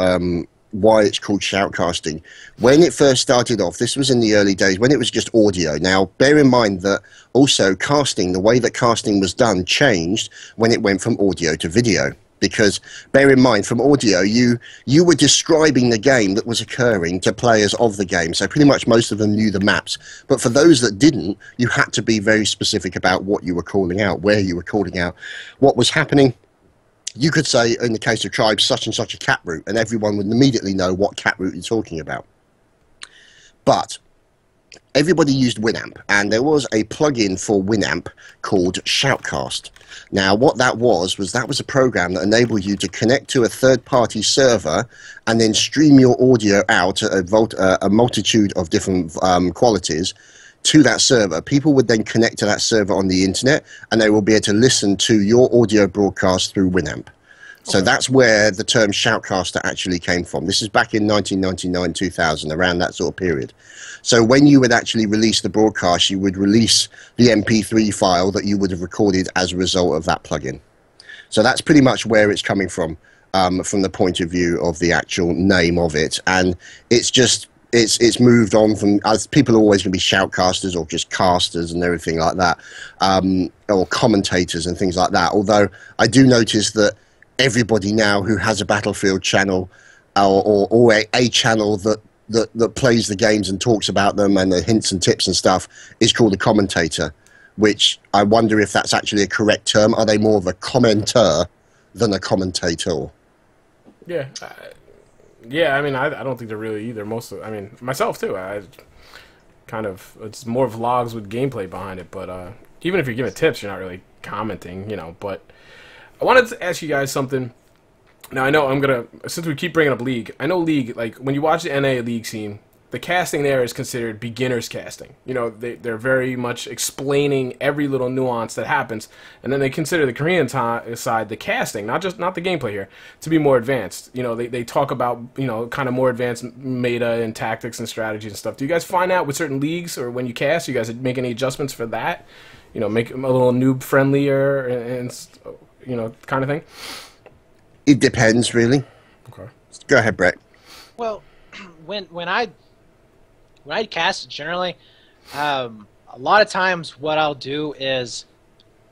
why it's called shoutcasting, when it first started off, this was in the early days when it was just audio. Now, bear in mind that also casting, the way that casting was done changed when it went from audio to video. Because bear in mind, from audio, you were describing the game that was occurring to players of the game. So pretty much most of them knew the maps. But for those that didn't, you had to be very specific about what you were calling out, where you were calling out, what was happening. You could say, in the case of tribes, such and such a cat route, and everyone would immediately know what cat route you're talking about. But everybody used Winamp, and there was a plugin for Winamp called Shoutcast. Now, what that was a program that enabled you to connect to a third-party server and then stream your audio out at a multitude of different qualities to that server. People would then connect to that server on the internet, and they will be able to listen to your audio broadcast through Winamp. So that's where the term Shoutcaster actually came from. This is back in 1999, 2000, around that sort of period. So when you would actually release the broadcast, you would release the MP3 file that you would have recorded as a result of that plugin. So that's pretty much where it's coming from the point of view of the actual name of it. And it's just, it's moved on from, as people are always going to be shoutcasters or just casters and everything like that, or commentators and things like that. Although I do notice that everybody now who has a Battlefield channel or a channel that plays the games and talks about them and the hints and tips and stuff is called a commentator, which I wonder if that's actually a correct term. Are they more of a commenter than a commentator? Yeah. Yeah, I mean, I don't think they're really either. I mean, myself too. It's more vlogs with gameplay behind it, but even if you're giving tips, you're not really commenting, you know, but I wanted to ask you guys something. Now, I know since we keep bringing up League, I know League, like, when you watch the NA League scene, the casting there is considered beginner's casting. You know, they're very much explaining every little nuance that happens, and then they consider the Korean side, the casting, not the gameplay here, to be more advanced. You know, they talk about, you know, kind of more advanced meta and tactics and strategies and stuff. Do you guys find out with certain leagues, or when you cast, you guys make any adjustments for that? You know, make them a little noob-friendlier and you know, kind of thing? It depends, really. Okay. Go ahead, Brett. Well, when I cast generally, a lot of times what I'll do is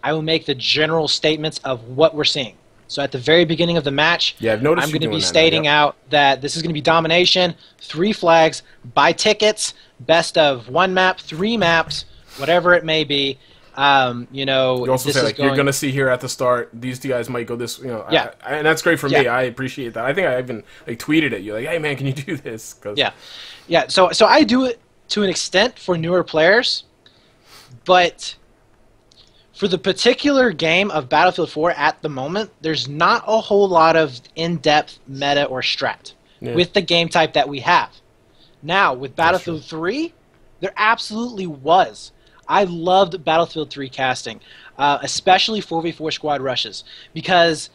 I will make the general statements of what we're seeing. So at the very beginning of the match, yeah, I've noticed I'm going to be stating out that this is going to be domination, 3 flags, buy tickets, best of 1 map, 3 maps, whatever it may be. You know, you also say, like, you're going to see here at the start, these 2 guys might go this, you know, yeah. And that's great for me. I appreciate that. I think I even, like, tweeted at you, like, hey, man, can you do this? Yeah. Yeah, so I do it to an extent for newer players, but for the particular game of Battlefield 4 at the moment, there's not a whole lot of in-depth meta or strat with the game type that we have. Now, with Battlefield 3, there absolutely was. I loved Battlefield 3 casting, especially 4v4 squad rushes, because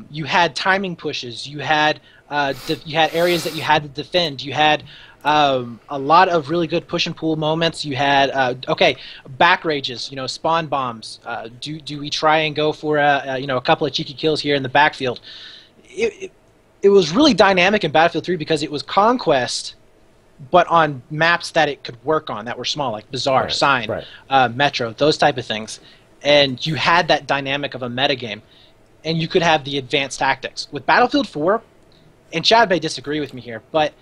you had timing pushes, you had areas that you had to defend, you had a lot of really good push and pull moments. You had back rages, you know, spawn bombs. Do we try and go for a couple of cheeky kills here in the backfield? It was really dynamic in Battlefield 3 because it was conquest, but on maps that it could work on that were small, like Bazaar, Sign, Metro, those type of things. And you had that dynamic of a metagame, and you could have the advanced tactics. With Battlefield 4, and Chad may disagree with me here, but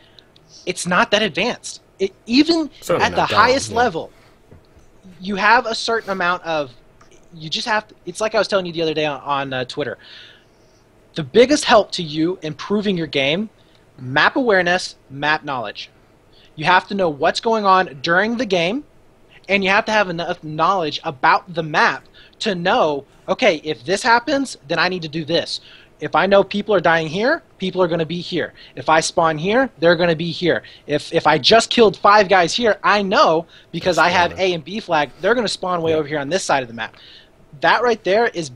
it's not that advanced. Even at the highest level, you have a certain amount of, you just have to, it's like I was telling you the other day on Twitter. The biggest help to you improving your game, map awareness, map knowledge. You have to know what's going on during the game, and you have to have enough knowledge about the map to know, okay, if this happens, then I need to do this. If I know people are dying here, people are going to be here. If I spawn here, they're going to be here. If I just killed 5 guys here, I know, because I have A and B flag, they're going to spawn way over here on this side of the map. That right there is,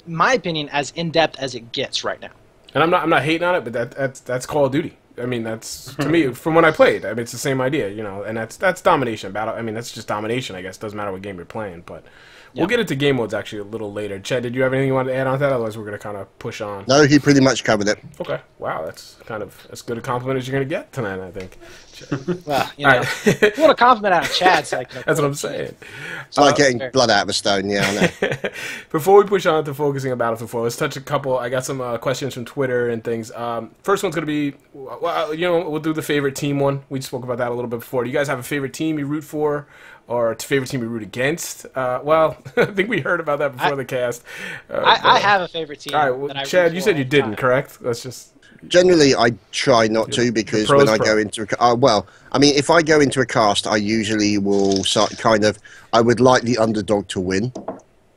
in my opinion, as in-depth as it gets right now. And I'm not hating on it, but that's Call of Duty. I mean, that's, to me, from when I played, I mean, it's the same idea, you know, and that's domination. Battle. I mean, that's just domination, I guess. Doesn't matter what game you're playing, but we'll get into game modes actually a little later. Chad, did you have anything you wanted to add on to that? Otherwise, we're going to kind of push on. No, he pretty much covered it. Okay. Wow, that's kind of as good a compliment as you're going to get tonight, I think. Well, you know, if you want a compliment out of Chad, so that's what I'm saying. It's like getting blood out of a stone, yeah, I know. Before we push on to focusing on Battlefield 4, let's touch a couple. I got some questions from Twitter and things. First one's going to be, well, you know, we'll do the favorite team one. We spoke about that a little bit before. Do you guys have a favorite team you root for, or a favorite team you root against? Well, I think we heard about that before the cast. I have a favorite team. All right, well, Chad, you said you didn't, correct? Let's just... Generally, I try not to, because when I go into a well, I mean, if I go into a cast, I usually will kind of, I would like the underdog to win.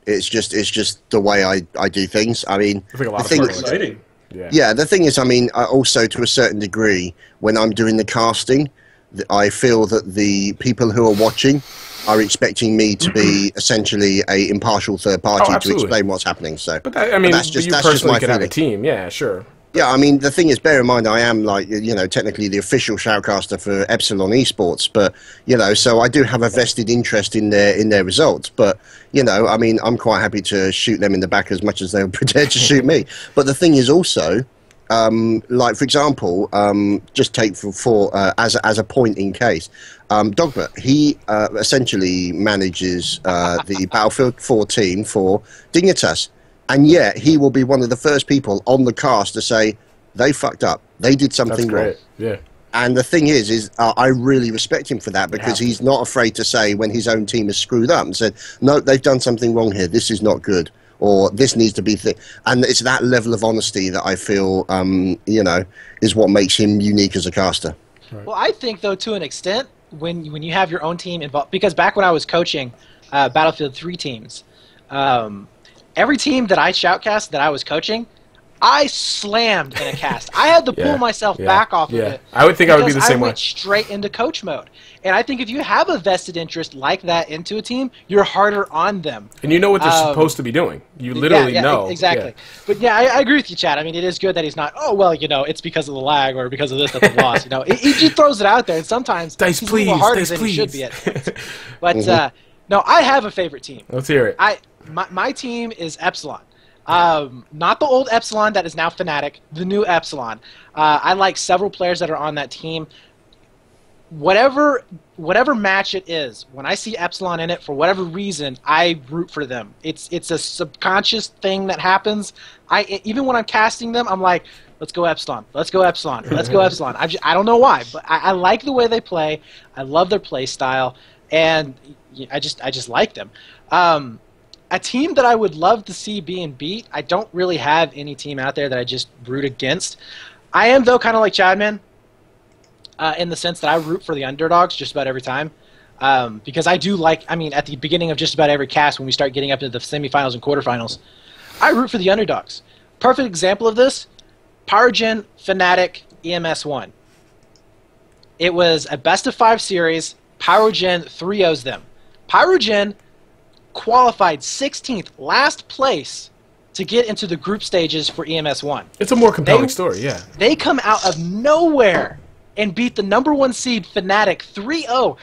It's just the way I do things. I mean, I think a lot of exciting. Yeah, the thing is, I mean, also to a certain degree, when I'm doing the casting, I feel that the people who are watching are expecting me to be essentially a impartial third party to explain what's happening. So, but that, I mean, that's just my could have a feeling. team, yeah, sure. Yeah, I mean, the thing is, bear in mind, I am, like, you know, technically the official shoutcaster for Epsilon Esports, but, you know, so I do have a vested interest in their results, but, you know, I mean, I'm quite happy to shoot them in the back as much as they're prepared to shoot me. But the thing is also, like, for example, just take as a point in case, Dogma, he essentially manages the Battlefield 4 team for Dignitas. And yet, he will be one of the first people on the cast to say, they fucked up. They did something wrong. Yeah. And the thing is I really respect him for that, because he's not afraid to say when his own team has screwed up and said, no, they've done something wrong here. This is not good. Or this needs to be... And it's that level of honesty that I feel, you know, is what makes him unique as a caster. Right. Well, I think, though, to an extent, when you have your own team involved... Because back when I was coaching Battlefield 3 teams... every team that I shoutcast that I was coaching, I slammed in a cast. I had to pull myself back off of it. I would think I would be the same way. I went straight into coach mode. And I think if you have a vested interest like that into a team, you're harder on them. And you know what they're supposed to be be doing. You literally know. Exactly. Yeah. But yeah, I agree with you, Chad. I mean, it is good that he's not, oh, well, you know, it's because of the lag or because of this that they lost. You know, he just throws it out there. And sometimes he's a little harder than he should be at times. But no, I have a favorite team. Let's hear it. My team is Epsilon. Not the old Epsilon that is now Fnatic, the new Epsilon. I like several players that are on that team. Whatever match it is, when I see Epsilon in it, for whatever reason, I root for them. It's a subconscious thing that happens. Even when I'm casting them, I'm like, let's go Epsilon, let's go Epsilon, let's go Epsilon. I don't know why, but I like the way they play. I love their play style, and I just like them. A team that I would love to see being beat, I don't really have any team out there that I just root against. I am, though, kind of like Chadman, in the sense that I root for the underdogs just about every time. Because I do like, I mean, at the beginning of just about every cast, when we start getting up to the semifinals and quarterfinals, I root for the underdogs. Perfect example of this, Pyrogen, Fnatic, EMS1. It was a best-of-5 series. Pyrogen 3-0's them. Pyrogen qualified 16th, last place, to get into the group stages for EMS1. It's a more compelling story, yeah. They come out of nowhere and beat the #1 seed Fnatic 3-0.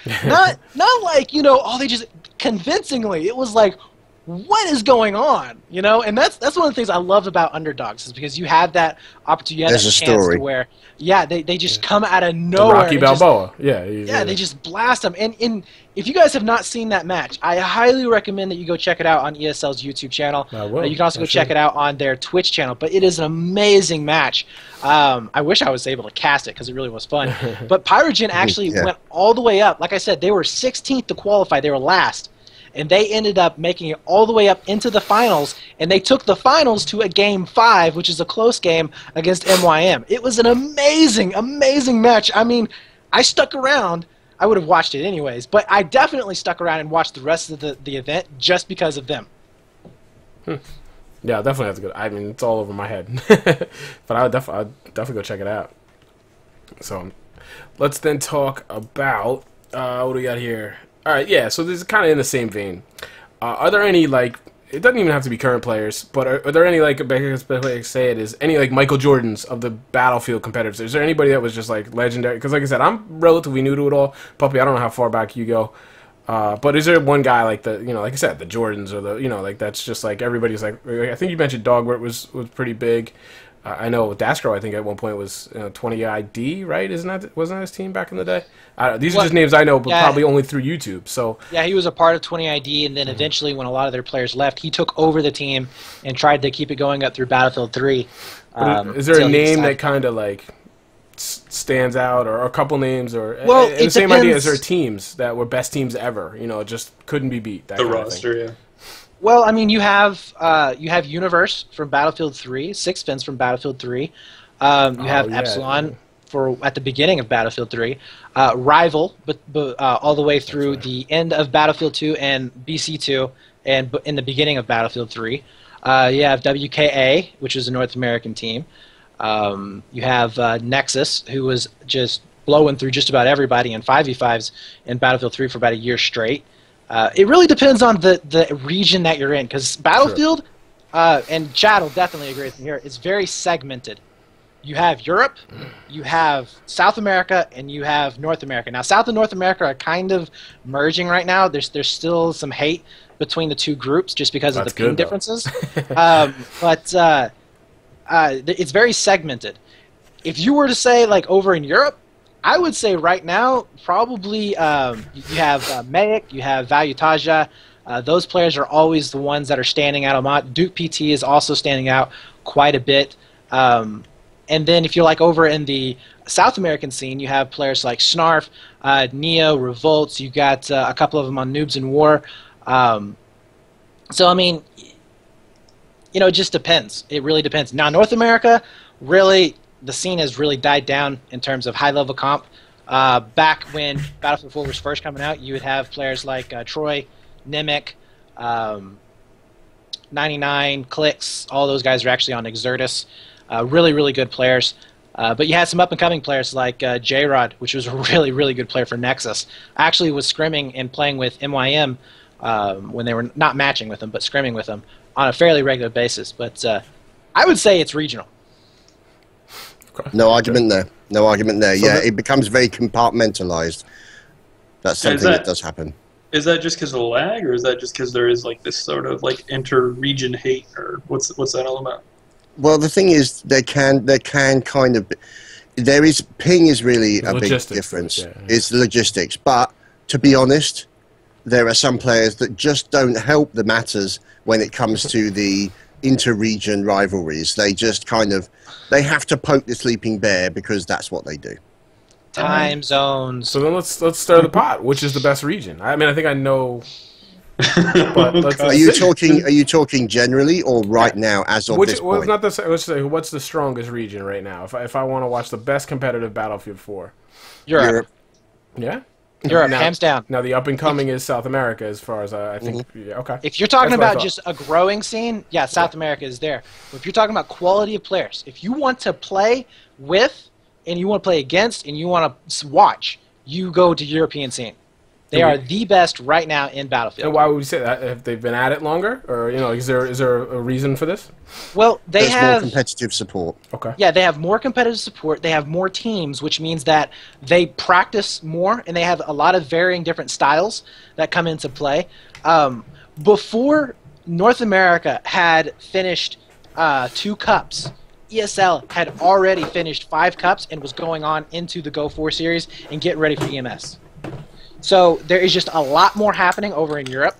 Not like, you know, oh, they just convincingly. It was like, what is going on? You know, and that's one of the things I love about underdogs, is because you have that opportunity, you have that chance to where, yeah, they just come out of nowhere. The Rocky Balboa, they just blast them. And if you guys have not seen that match, I highly recommend that you go check it out on ESL's YouTube channel. You can also go check it out on their Twitch channel. But it is an amazing match. I wish I was able to cast it because it really was fun. But Pyrogen actually went all the way up. Like I said, they were 16th to qualify. They were last. And they ended up making it all the way up into the finals, and they took the finals to a Game 5, which is a close game, against MYM. It was an amazing, amazing match. I mean, I stuck around. I would have watched it anyways, but I definitely stuck around and watched the rest of the event just because of them. Yeah, definitely that's good. I mean, it's all over my head. But I'd definitely go check it out. So, let's then talk about, what do we got here? Alright, yeah, so this is kind of in the same vein. Are there any, like, it doesn't even have to be current players, but are there any, like, say it is, any, like, Michael Jordans of the Battlefield competitors? Is there anybody that was just, like, legendary? Because, like I said, I'm relatively new to it all. Puppy, I don't know how far back you go. But is there one guy, like, the, you know, like I said, the Jordans, or the, you know, like, that's just, like, everybody's, like, I think you mentioned Dogwart was pretty big. I know Daskro, I think at one point was 20 ID, right? Wasn't that his team back in the day? These are just names I know, but probably only through YouTube. So yeah, he was a part of 20 ID, and then eventually, when a lot of their players left, he took over the team and tried to keep it going up through Battlefield 3. Is there a name that kind of like stands out, or a couple names, or well, and the same idea? Is there teams that were best teams ever? You know, just couldn't be beat. That the kind roster, of thing. yeah. Well, I mean, you have Universe from Battlefield 3, Sixpence from Battlefield 3. You have Epsilon at the beginning of Battlefield 3, Rival, but all the way through the end of Battlefield 2 and BC2, and in the beginning of Battlefield 3. You have WKA, which is a North American team. You have Nexus, who was just blowing through just about everybody in 5v5s in Battlefield 3 for about a year straight. It really depends on the region that you're in, because Battlefield, and Chad will definitely agree with me here, it's very segmented. You have Europe, you have South America, and you have North America. Now, South and North America are kind of merging right now. There's still some hate between the two groups just because of the ping differences. But it's very segmented. If you were to say, like, over in Europe, I would say right now probably you have Mayic, you have Valutaja. Those players are always the ones that are standing out a lot. Duke PT is also standing out quite a bit. And then if you're like over in the South American scene, you have players like Snarf, Neo, Revolts. You got a couple of them on Noobs in War. So, I mean, you know, it just depends. It really depends. Now, North America, really, the scene has really died down in terms of high-level comp. Back when Battlefield 4 was first coming out, you would have players like Troy, Nimic, 99, Clicks. All those guys are actually on Exertus. Really, really good players. But you had some up-and-coming players like J-Rod, which was a really, really good player for Nexus. I actually was scrimming and playing with MYM when they were not matching with them, but scrimming with them on a fairly regular basis. But I would say it's regional. No argument there. No argument there. So yeah, it becomes very compartmentalized. That's something that does happen. Is that just because of the lag, or is that just because there is like this sort of like inter-region hate, or what's that all about? Well, the thing is, there can kind of ping is really a big difference. Yeah. It's logistics, but to be honest, there are some players that just don't help the matters when it comes to the inter-region rivalries. They just they have to poke the sleeping bear because that's what they do. Time zones. So then let's stir the pot. Which is the best region? I mean, I think I know. But are you talking generally or right now as of this point? Let's say what's the strongest region right now? If I want to watch the best competitive Battlefield 4, Europe. Yeah. Europe, hands down. Now the up and coming is South America, as far as I think. Yeah, okay. If you're talking about just a growing scene, yeah, South America is there. But if you're talking about quality of players, if you want to play with, and you want to play against, and you want to watch, you go to European scene. They are the best right now in Battlefield. And why would we say that? Have they been at it longer, or is there a reason for this? Well, there's more competitive support. Okay. Yeah, they have more competitive support. They have more teams, which means that they practice more, and they have a lot of varying different styles that come into play. Before North America had finished 2 cups, ESL had already finished 5 cups and was going on into the Go 4 series and getting ready for EMS. So there is just a lot more happening over in Europe,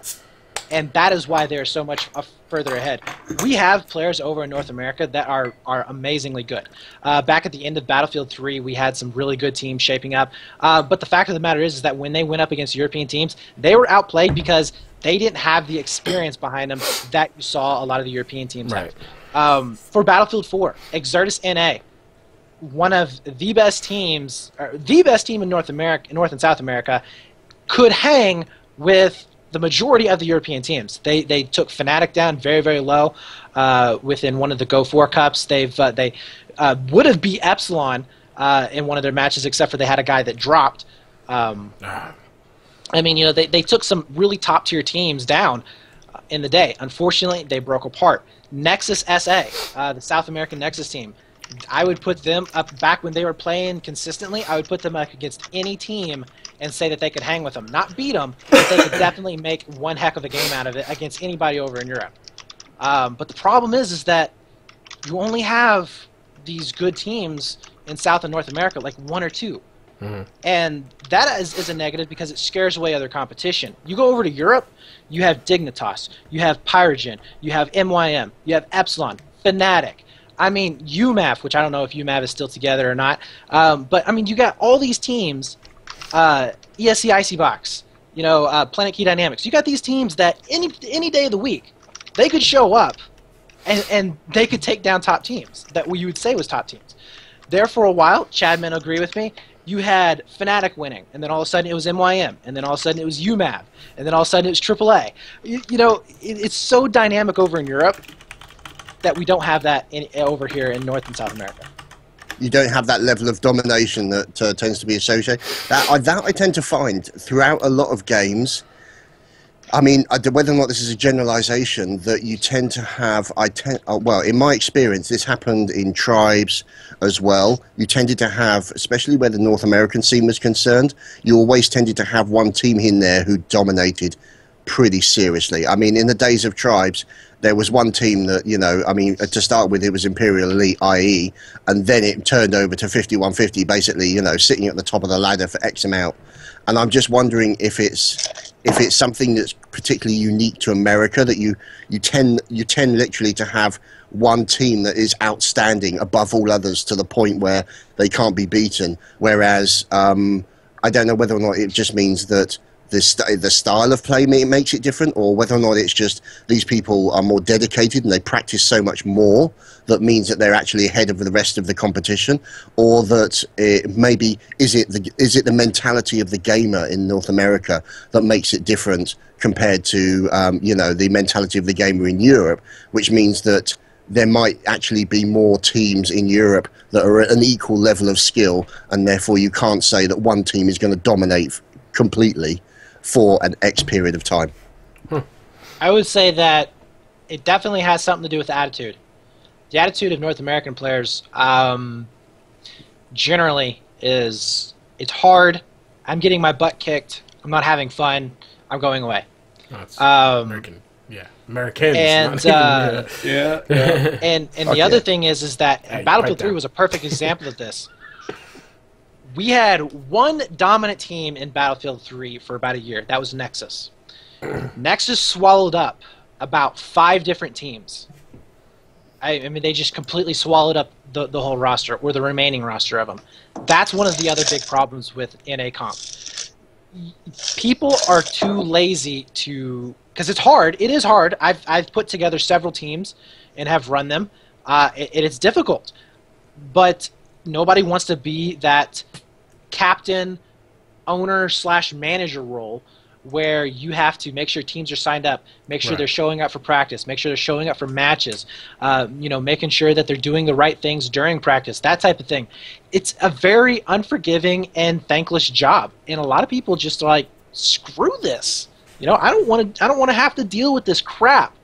and that is why they're so much further ahead. We have players over in North America that are amazingly good. Back at the end of Battlefield 3, we had some really good teams shaping up. But the fact of the matter is that when they went up against European teams, they were outplayed because they didn't have the experience behind them that you saw a lot of the European teams have. For Battlefield 4, Exertus NA, one of the best teams, or the best team in North and South America, could hang with the majority of the European teams. They took Fnatic down very, very low within one of the Go 4 Cups. They would have beat Epsilon in one of their matches, except for they had a guy that dropped. I mean, they took some really top-tier teams down in the day. Unfortunately, they broke apart. Nexus SA, the South American Nexus team, I would put them up back when they were playing consistently. I would put them up against any team and say that they could hang with them. Not beat them, but they could definitely make one heck of a game out of it against anybody over in Europe. But the problem is that you only have these good teams in South and North America, like 1 or 2. Mm-hmm. And that is a negative because it scares away other competition. You go over to Europe, you have Dignitas, you have Pyrogen, you have MYM, you have Epsilon, Fnatic. I mean, UMAV, which I don't know if UMAV is still together or not. But, I mean, you got all these teams, ESC Icybox, Planet Key Dynamics. You got these teams that any day of the week, they could show up and they could take down top teams that you would say was top teams. There for a while, Chadman will agree with me, you had Fnatic winning, and then all of a sudden it was MYM, and then all of a sudden it was UMAV, and then all of a sudden it was AAA. It's so dynamic over in Europe that we don't have that over here in North and South America. you don't have that level of domination that tends to be associated. That I tend to find throughout a lot of games. I mean, whether or not this is a generalization, that you tend to have, well, in my experience, this happened in tribes as well. You tended to have, especially where the North American scene was concerned, you always tended to have one team in there who dominated pretty seriously. I mean, in the days of tribes, there was one team that, you know, I mean, to start with, it was Imperial Elite, IE, and then it turned over to 5150, basically, you know, sitting at the top of the ladder for X amount. And I'm just wondering if it's something that's particularly unique to America, that you tend literally to have one team that is outstanding above all others to the point where they can't be beaten. Whereas I don't know whether or not it just means that the style of play makes it different, or whether or not it's just these people are more dedicated and they practice so much more that means that they're actually ahead of the rest of the competition, or that maybe is it the mentality of the gamer in North America that makes it different compared to you know, the mentality of the gamer in Europe, which means that there might actually be more teams in Europe that are at an equal level of skill, and therefore you can't say that one team is going to dominate completely for an X period of time. I would say that it definitely has something to do with the attitude. The attitude of North American players generally is, it's hard, I'm getting my butt kicked, I'm not having fun, I'm going away. No, American. Yeah, Americans. And and the other thing is that Battlefield 3 was a perfect example of this. We had one dominant team in Battlefield 3 for about a year. That was Nexus. Nexus swallowed up about 5 different teams. I mean, they just completely swallowed up the whole roster, or the remaining roster of them. That's one of the other big problems with NA comp. People are too lazy to, because it's hard. It is hard. I've put together several teams and have run them. It's difficult, but nobody wants to be that captain, owner / manager role where you have to make sure teams are signed up, make sure they're showing up for practice, make sure they're showing up for matches, you know, making sure that they're doing the right things during practice, that type of thing. It's a very unforgiving and thankless job, and a lot of people just are like, screw this. You know, I don't want to have to deal with this crap.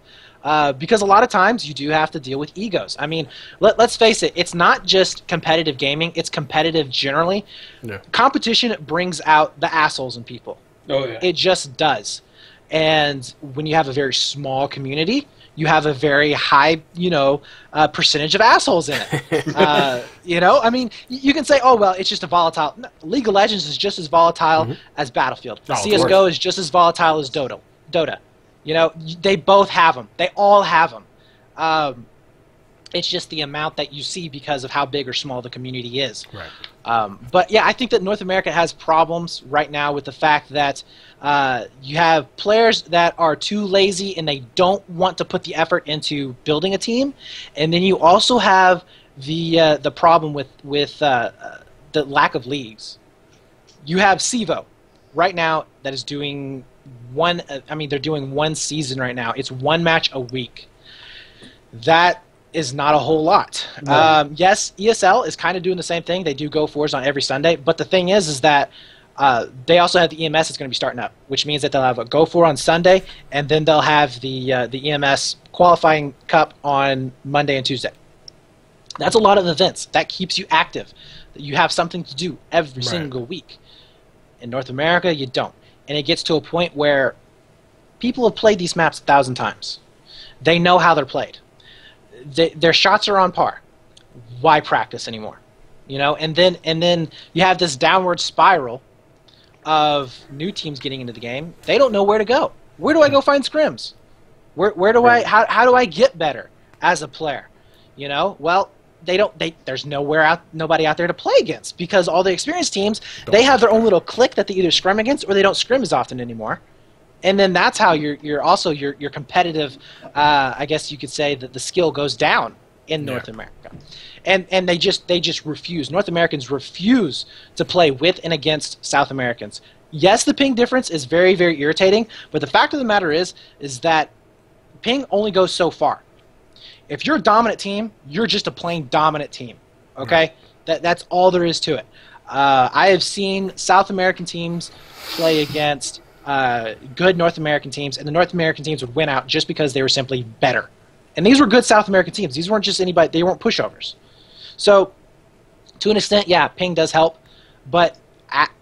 Because a lot of times you do have to deal with egos. I mean, let's face it, it's not just competitive gaming, it's competitive generally. Yeah. Competition brings out the assholes in people. Oh, yeah. It just does. And when you have a very small community, you have a very high, you know, percentage of assholes in it. You know, I mean, you can say, oh, well, it's just a volatile. No, League of Legends is just as volatile as Battlefield. CSGO is just as volatile as Dota. You know, they both have them. They all have them. It's just the amount that you see because of how big or small the community is. Right. But yeah, I think that North America has problems right now with the fact that you have players that are too lazy and they don't want to put the effort into building a team, and then you also have the problem with the lack of leagues. You have CEVO right now that is doing they're doing one season right now. It's one match a week. That is not a whole lot. No. Yes, ESL is kind of doing the same thing. They do Go Fours on every Sunday, but the thing is that they also have the EMS that's going to be starting up, which means that they'll have a Go Four on Sunday, and then they'll have the EMS qualifying cup on Monday and Tuesday. That's a lot of events. That keeps you active. You have something to do every single week. In North America, you don't. And it gets to a point where people have played these maps 1,000 times. They know how they're played. Their shots are on par. Why practice anymore? You know, and then you have this downward spiral of new teams getting into the game. They don't know where to go. Where do I go find scrims? Where do I how do I get better as a player? You know, well, there's nobody out there to play against, because all the experienced teams, they have their own little clique that they either scrim against or they don't scrim as often anymore. And then that's how your competitive, I guess you could say that the skill goes down in North America. And they just refuse. North Americans refuse to play with and against South Americans. Yes, the ping difference is very, very irritating, but the fact of the matter is that ping only goes so far. If you're a dominant team, you're just a plain dominant team, okay? That's all there is to it. I have seen South American teams play against good North American teams, and the North American teams would win out just because they were simply better. And these were good South American teams. These weren't just anybody. They weren't pushovers. So, to an extent, yeah, ping does help. But,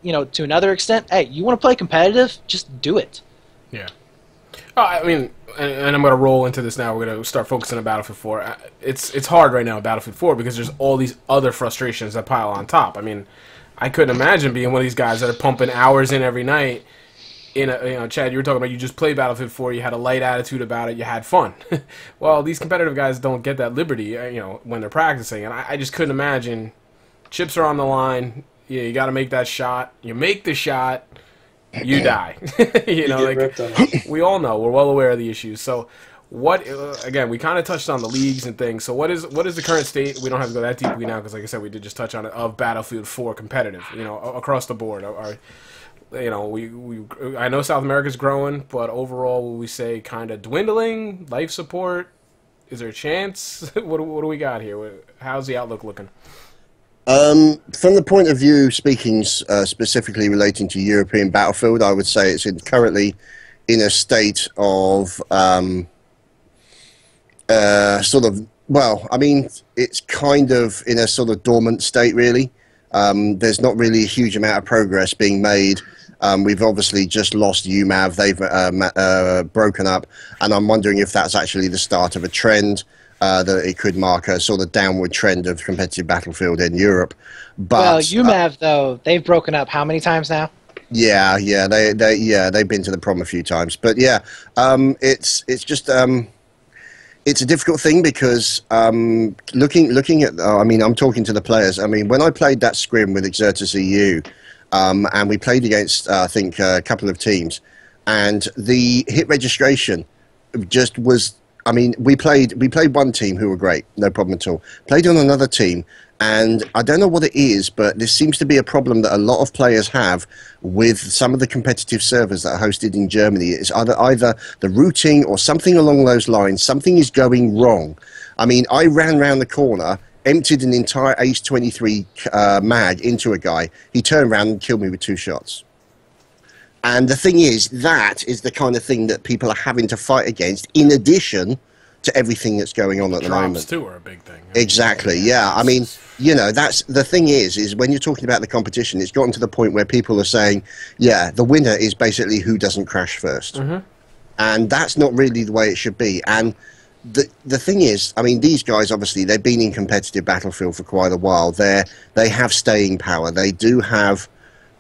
to another extent, hey, you want to play competitive? Just do it. Yeah. I mean, and I'm going to roll into this now. We're going to start focusing on Battlefield 4. It's hard right now in Battlefield 4 because there's all these other frustrations that pile on top. I mean, I couldn't imagine being one of these guys that are pumping hours in every night. Chad, you were talking about you just played Battlefield 4, you had a light attitude about it, you had fun. Well, these competitive guys don't get that liberty, when they're practicing, and I just couldn't imagine. Chips are on the line. Yeah, you got to make that shot. You make the shot, you die. We all know. We're well aware of the issues. So, again, we kind of touched on the leagues and things. So, what is the current state? We don't have to go that deeply now because, like I said, we did just touch on it of Battlefield 4 competitive. Across the board. I know South America's growing, but overall, will we say kind of dwindling? Life support? Is there a chance? What do we got here? How's the outlook looking? From the point of view, speaking specifically relating to European Battlefield, I would say it's currently in a state of it's kind of in a sort of dormant state, really. There's not really a huge amount of progress being made. We've obviously just lost UMAV. They've broken up, and I'm wondering if that's actually the start of a trend, that it could mark a sort of downward trend of competitive Battlefield in Europe. But UMAV, though, they've broken up how many times now? Yeah, they've been to the prom a few times. But yeah, it's just it's a difficult thing because looking at, I'm talking to the players. I mean, when I played that scrim with Exertus EU, and we played against, I think, a couple of teams, and the hit registration just was, we played one team who were great, no problem at all. Played on another team, and I don't know what it is, but this seems to be a problem that a lot of players have with some of the competitive servers that are hosted in Germany. It's either the routing or something along those lines. Something is going wrong. I ran round the corner, emptied an entire Ace-23 mag into a guy. He turned around and killed me with 2 shots. And the thing is, that is the kind of thing that people are having to fight against, in addition to everything that's going on at the moment. Drops, too, are a big thing. Exactly, yeah. That's the thing is when you're talking about the competition, it's gotten to the point where people are saying, yeah, the winner is basically who doesn't crash first. Mm-hmm. And that's not really the way it should be. And the thing is, these guys, obviously, they've been in competitive Battlefield for quite a while. They have staying power. They do have,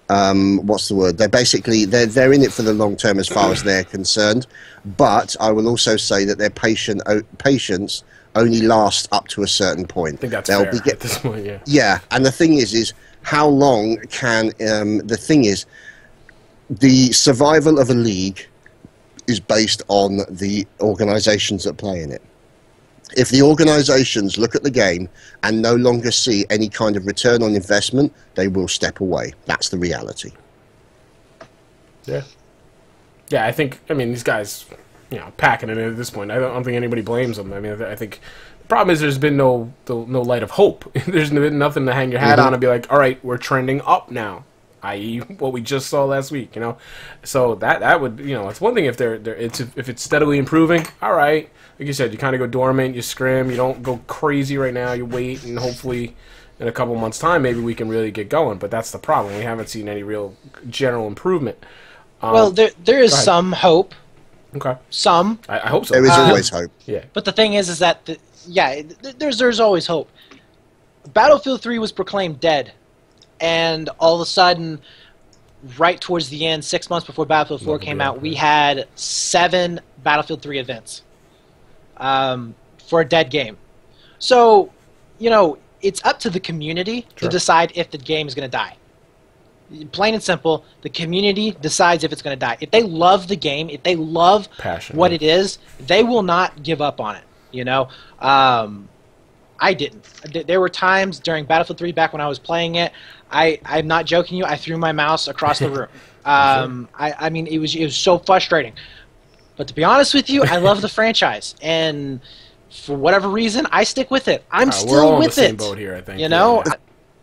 what's the word? They're in it for the long term as far as they're concerned. But I will also say that their patience only lasts up to a certain point. I think that's fair at this point, yeah. Yeah, and the thing is how long can, the survival of a league is based on the organisations that play in it. If the organisations look at the game and no longer see any kind of return on investment, they will step away. That's the reality. Yeah. Yeah, I think, these guys, packing it in at this point. I don't think anybody blames them. I think the problem is there's been no light of hope. There's been nothing to hang your hat on and be like, all right, we're trending up now. I.e., what we just saw last week, So that would, it's one thing if if it's steadily improving. All right, like you said, you kind of go dormant, you scrim, you don't go crazy right now. You wait, and hopefully, in a couple months' time, maybe we can really get going. But that's the problem. We haven't seen any real general improvement. Well, there is some hope. Okay. Some. I hope so. There is always hope. Yeah. But the thing is that there's always hope. Battlefield 3 was proclaimed dead. And all of a sudden, right towards the end, 6 months before Battlefield 4 came out, we had 7 Battlefield 3 events for a dead game. So, it's up to the community to decide if the game is going to die. Plain and simple, the community decides if it's going to die. If they love the game, if they love what it is, they will not give up on it. I didn't. There were times during Battlefield 3 back when I was playing it, I'm not joking you, I threw my mouse across the room. It was so frustrating. But to be honest with you, I love the franchise. And for whatever reason, I stick with it. I'm still we're all with on the same it. boat here, I think.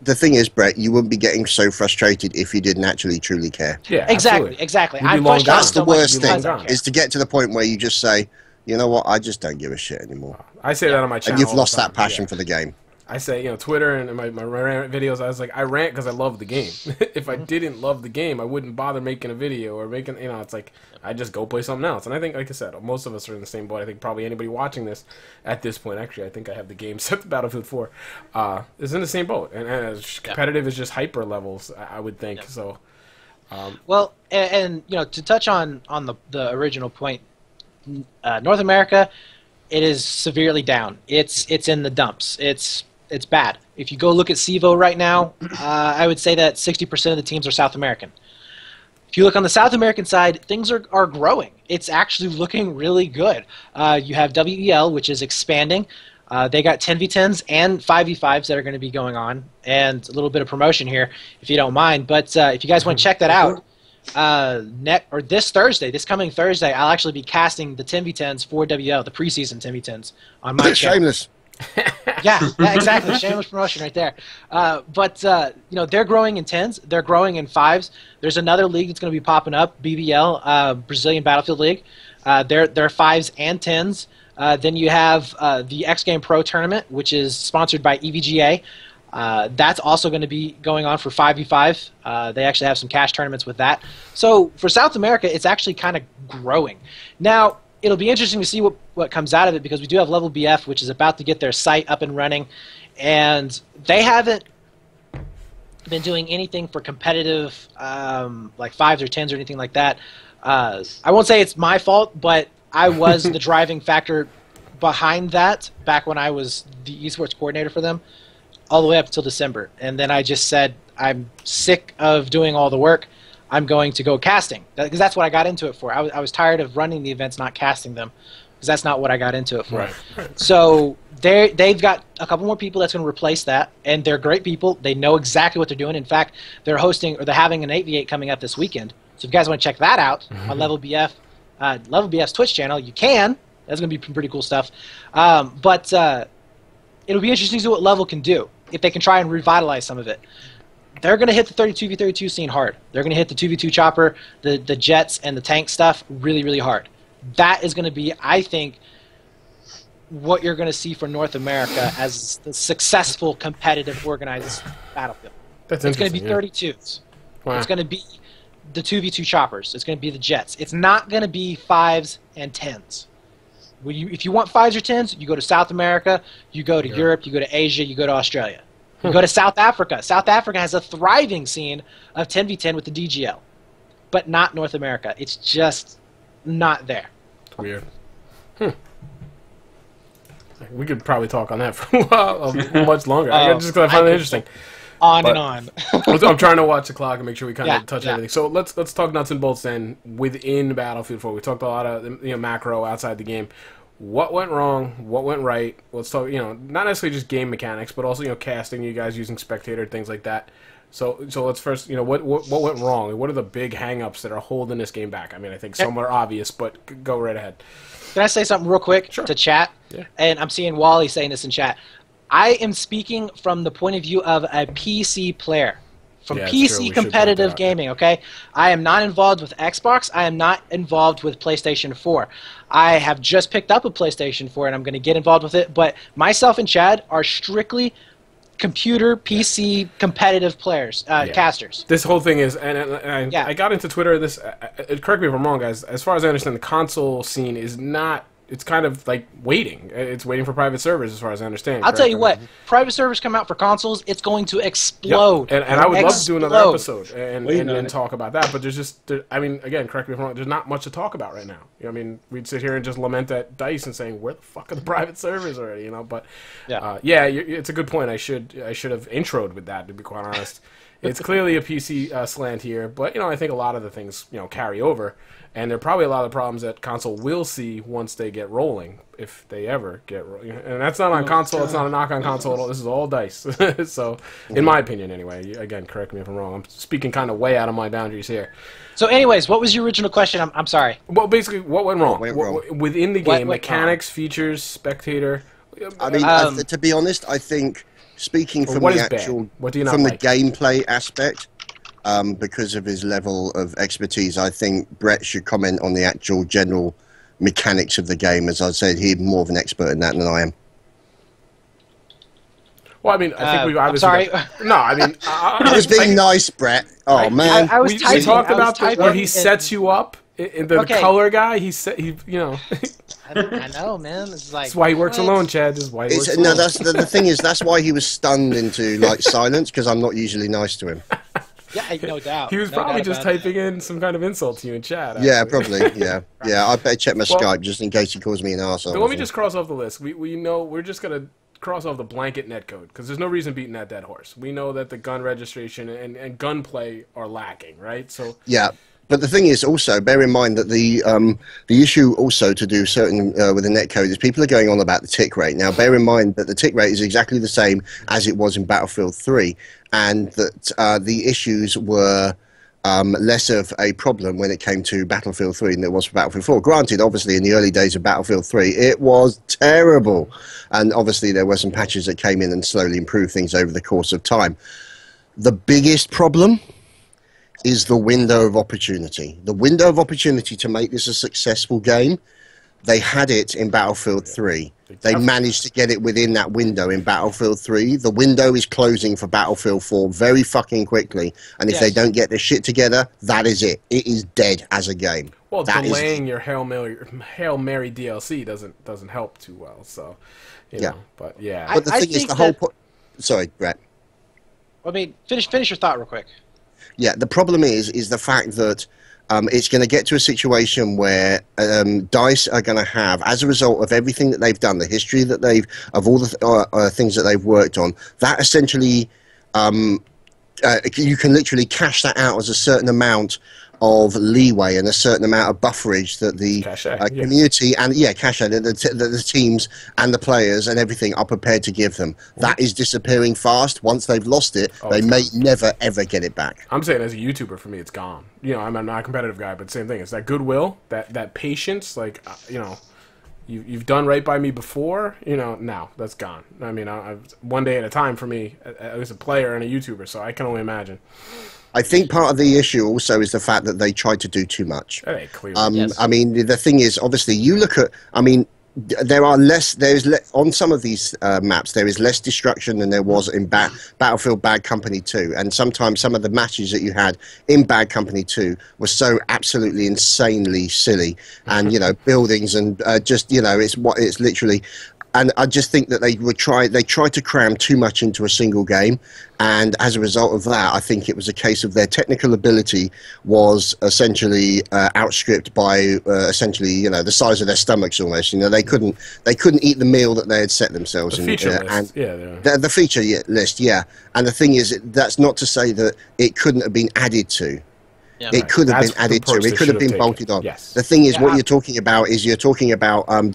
the thing is, Brett, you wouldn't be getting so frustrated if you didn't actually truly care. Yeah, exactly, absolutely. exactly. You'd be I'm long frustrated gone. That's the so much worst because thing, I care. is to get to the point where you just say, you know what, I just don't give a shit anymore. I say that on my channel. And you've all the lost that time. passion Yeah. for the game. I say, Twitter and my rant videos, I was like, I rant because I love the game. If I didn't love the game, I wouldn't bother making a video or making, it's like, I just go play something else. And I think, like I said, most of us are in the same boat. I think probably anybody watching this at this point, actually, I think I have the game set to Battlefield 4, is in the same boat. And competitive is just hyper levels, I would think. Yeah. So, well, and to touch on the original point, North America, it is severely down. It's in the dumps. It's bad. If you go look at CEVO right now, I would say that 60% of the teams are South American. If you look on the South American side, things are growing. It's actually looking really good. You have WEL, which is expanding. They got 10v10s and 5v5s that are going to be going on, and a little bit of promotion here, if you don't mind. But if you guys want to check that out, this coming Thursday, I'll actually be casting the 10v10s for WL, the preseason 10v10s on my channel. Shameless. Yeah, exactly. Shameless promotion right there. But they're growing in 10s. They're growing in 5s. There's another league that's going to be popping up, BBL, Brazilian Battlefield League. They're 5s and 10s. Then you have the X Game Pro Tournament, which is sponsored by EVGA. That's also going to be going on for 5v5. They actually have some cash tournaments with that. So for South America, it's actually kind of growing. Now, it'll be interesting to see what comes out of it, because we do have Level BF, which is about to get their site up and running, and they haven't been doing anything for competitive like 5s or 10s or anything like that. I won't say it's my fault, but I was the driving factor behind that back when I was the esports coordinator for them, all the way up until December. And then I just said, I'm sick of doing all the work. I'm going to go casting, because that's what I got into it for. I was tired of running the events, not casting them, because that's not what I got into it for. Right. So they've got a couple more people that's going to replace that, and they're great people. They know exactly what they're doing. In fact, they're having an 8v8 coming up this weekend. So if you guys want to check that out on Level BF, Level BF's Twitch channel, you can. That's going to be pretty cool stuff. But it'll be interesting to see what Level can do, if they can try and revitalize some of it. They're going to hit the 32v32 scene hard. They're going to hit the 2v2 chopper, the jets, and the tank stuff really, really hard. That is going to be, I think, what you're going to see for North America as the successful, competitive, organized Battlefield. It's going to be 32s. Wow. It's going to be the 2v2 choppers. It's going to be the jets. It's not going to be 5s and 10s. If you want 5s or 10s, you go to South America, you go to Europe, you go to Asia, you go to Australia. You go to South Africa. South Africa has a thriving scene of 10v10 with the DGL, but not North America. It's just not there. It's weird. We could probably talk on that for a while, much longer. Just because I find it interesting. And on. I'm trying to watch the clock and make sure we kind of touch everything. So let's talk nuts and bolts then within Battlefield 4. We talked a lot of macro outside the game. What went wrong? What went right? Let's talk, not necessarily just game mechanics, but also, casting, you guys using spectator, things like that. So let's first, what went wrong? What are the big hang-ups that are holding this game back? I mean, I think some are obvious, but go right ahead. Can I say something real quick to chat? Yeah. And I'm seeing Wally saying this in chat. I am speaking from the point of view of a PC player. From PC competitive gaming, okay? I am not involved with Xbox. I am not involved with PlayStation 4. I have just picked up a PlayStation 4, and I'm going to get involved with it. But myself and Chad are strictly computer, PC, competitive players, casters. This whole thing is, and I got into Twitter. Correct me if I'm wrong, guys. As far as I understand, the console scene is not. It's kind of like waiting. It's waiting for private servers, as far as I understand. I'll tell you what. Private servers come out for consoles, it's going to explode. Yep. And I would love to do another episode and talk about that. But there's just, I mean, again, correct me if I'm wrong, there's not much to talk about right now. I mean, we'd sit here and just lament at DICE and saying, where the fuck are the private servers already? But it's a good point. I should have introed with that, to be quite honest. It's clearly a PC slant here, but I think a lot of the things carry over. And there are probably a lot of problems that console will see once they get rolling, if they ever get rolling. And that's not on console. It's not a knock on console at all. This is all DICE. So, in my opinion, anyway. Again, correct me if I'm wrong. I'm speaking kind of way out of my boundaries here. So, anyways, what was your original question? I'm sorry. Well, basically, what went wrong? Within the game, mechanics, features, spectator. I mean, to be honest, I think speaking Or from what the is bad? actual, What do you not from like? the gameplay aspect, because of his level of expertise, I think Brett should comment on the actual general mechanics of the game. As I said, he's more of an expert in that than I am. Well, I mean, I think we've I'm obviously... sorry. No, I mean... I was being nice, Brett. Oh, man. I was we typing. talked I was about where typing he and- sets you up. The Okay. color guy, he you know... I know, man. It's like That's why he works what? alone, Chad. This is why he works No, alone. that's the thing is, that's why he was stunned into, like, silence, because I'm not usually nice to him. Yeah, no doubt. He was No probably doubt just about typing in some kind of insult to you in chat. Yeah, actually. probably, yeah. Yeah, I better check my Well- Skype just in case he calls me an arsehole. So let me just cross off the list. We know we're just gonna cross off the blanket netcode because there's no reason beating that dead horse. We know that the gun registration and gunplay are lacking, right? So Yeah, but the thing is also, bear in mind that the issue also to do certain with the netcode is people are going on about the tick rate. Now, bear in mind that the tick rate is exactly the same as it was in Battlefield 3, and that the issues were less of a problem when it came to Battlefield 3 than it was for Battlefield 4. Granted, obviously, in the early days of Battlefield 3, it was terrible. And obviously, there were some patches that came in and slowly improved things over the course of time. The biggest problem is the window of opportunity. The window of opportunity to make this a successful game, they had it in Battlefield 3. They managed to get it within that window in Battlefield 3. The window is closing for Battlefield 4 very fucking quickly. And if they don't get their shit together, that is it. It is dead as a game. well, That is- delaying your Hail Mary DLC doesn't help too well. So you know, but yeah. But the I thing is, think the whole... that- Sorry, Brett. I mean, finish your thought real quick. Yeah, the problem is the fact that it's going to get to a situation where DICE are going to have, as a result of everything that they've done, the history that they've, of all the things that they've worked on, that essentially, you can literally cash that out as a certain amount of leeway and a certain amount of bufferage that the community and cachet the teams and the players and everything are prepared to give them. That is disappearing fast. Once they've lost it, they may never ever get it back. I'm saying as a YouTuber, for me, it's gone. You know, I'm not a competitive guy, but same thing. It's that goodwill, that patience. Like, you know, you've done right by me before. You know, now that's gone. I mean, one day at a time for me, as a player and a YouTuber. So I can only imagine. I think part of the issue also is the fact that they tried to do too much. Hey, clearly. Yes. I mean, the thing is, obviously, you look at, I mean, on some of these maps, there is less destruction than there was in Battlefield Bad Company 2. And sometimes some of the matches that you had in Bad Company 2 were so absolutely insanely silly. And, you know, buildings and just, you know, it's literally... And I just think that they tried to cram too much into a single game, and as a result of that, I think it was a case of their technical ability was essentially outstripped by essentially, you know, the size of their stomachs almost. You know, they couldn't eat the meal that they had set themselves. The in, feature and list, the feature list, yeah. And the thing is, that's not to say that it couldn't have been added to. Yeah. It could have That's been added the to. approach It they could have should been have bolted on. Yes. The thing is, Yeah, what you're talking about is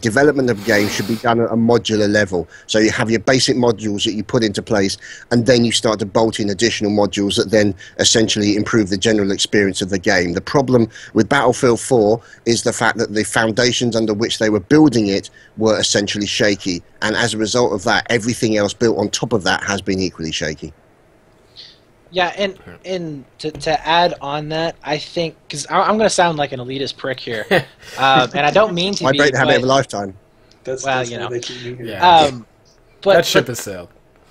development of games should be done at a modular level. So you have your basic modules that you put into place, and then you start to bolt in additional modules that then essentially improve the general experience of the game. The problem with Battlefield 4 is the fact that the foundations under which they were building it were essentially shaky, and as a result of that, everything else built on top of that has been equally shaky. Yeah, and to add on that, I think, because I'm going to sound like an elitist prick here, and I don't mean to My be. great habit of a but, lifetime. well, That's you why know. they keep me here. Yeah. But that ship has sailed.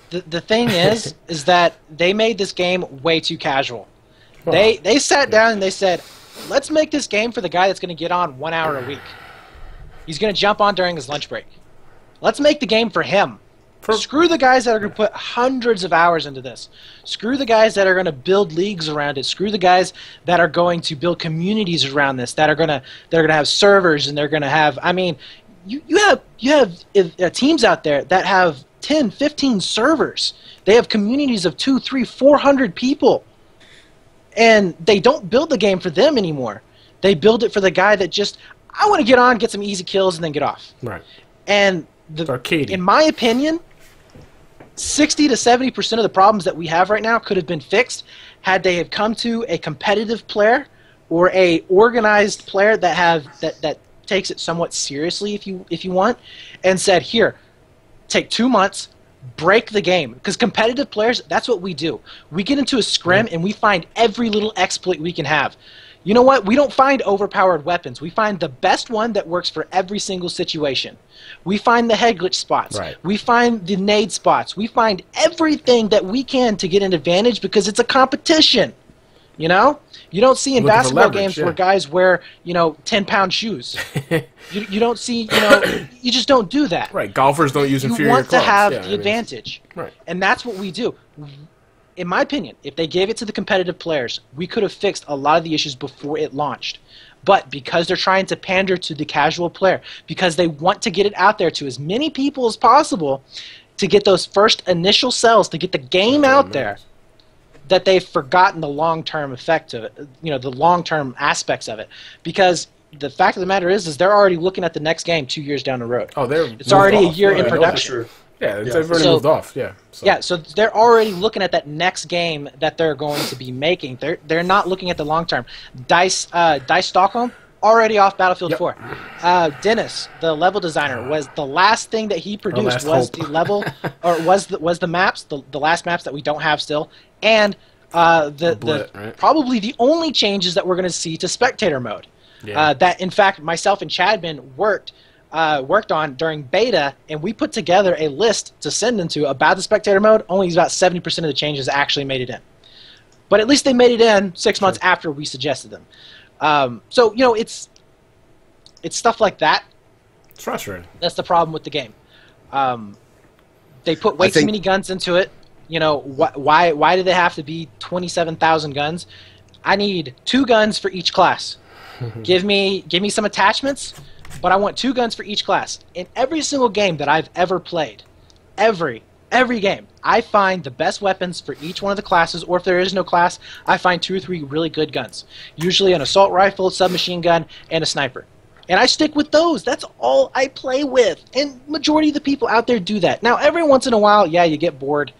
the thing is that they made this game way too casual. Well, They sat down and they said, let's make this game for the guy that's going to get on 1 hour a week. He's going to jump on during his lunch break. Let's make the game for him. Screw the guys that are going to put hundreds of hours into this. Screw the guys that are going to build leagues around it. Screw the guys that are going to build communities around this. That are going to have servers, and they're going to have. I mean, you have teams out there that have 10, 15 servers. They have communities of 200, 300, 400 people, and they don't build the game for them anymore. They build it for the guy that just, I want to get on, get some easy kills, and then get off. Right. And in my opinion, 60 to 70% of the problems that we have right now could have been fixed had they have come to a competitive player or a organized player that takes it somewhat seriously, if you want, and said, here, take 2 months, break the game. Because competitive players, that's what we do. We get into a scrim and we find every little exploit we can have. You know what? We don't find overpowered weapons. We find the best one that works for every single situation. We find the head glitch spots. Right. We find the nade spots. We find everything that we can to get an advantage because it's a competition. You know? You don't see in basketball games where guys wear, 10-pound shoes. you don't see, you just don't do that. Right. Golfers don't use inferior clubs. You want to have the advantage. Right. And that's what we do. In my opinion, if they gave it to the competitive players, we could have fixed a lot of the issues before it launched. But because they're trying to pander to the casual player, because they want to get it out there to as many people as possible to get those first initial sales, to get the game out there, that they've forgotten the long-term effect of it, the long-term aspects of it. Because the fact of the matter is they're already looking at the next game 2 years down the road. Oh, it's already a year in production. Yeah, they've already moved off. Yeah. So. Yeah, so they're already looking at that next game that they're going to be making. They're not looking at the long term. Dice Stockholm already off Battlefield 4. Dennis, the level designer, was the last thing that he produced was the level, or was the maps, the last maps that we don't have still, and probably the only changes that we're going to see to spectator mode. Yeah. That in fact myself and Chadman worked on during beta, and we put together a list to send them to about the spectator mode. Only about 70% of the changes actually made it in. But at least they made it in 6 months after we suggested them. So, it's stuff like that. It's frustrating. That's the problem with the game. They put way too many guns into it. Why do they have to be 27,000 guns? I need 2 guns for each class. Give me some attachments. But I want 2 guns for each class. In every single game that I've ever played, every game, I find the best weapons for each one of the classes, or if there is no class, I find 2 or 3 really good guns. Usually an assault rifle, submachine gun, and a sniper. And I stick with those. That's all I play with. And majority of the people out there do that. Now, every once in a while, yeah, you get bored.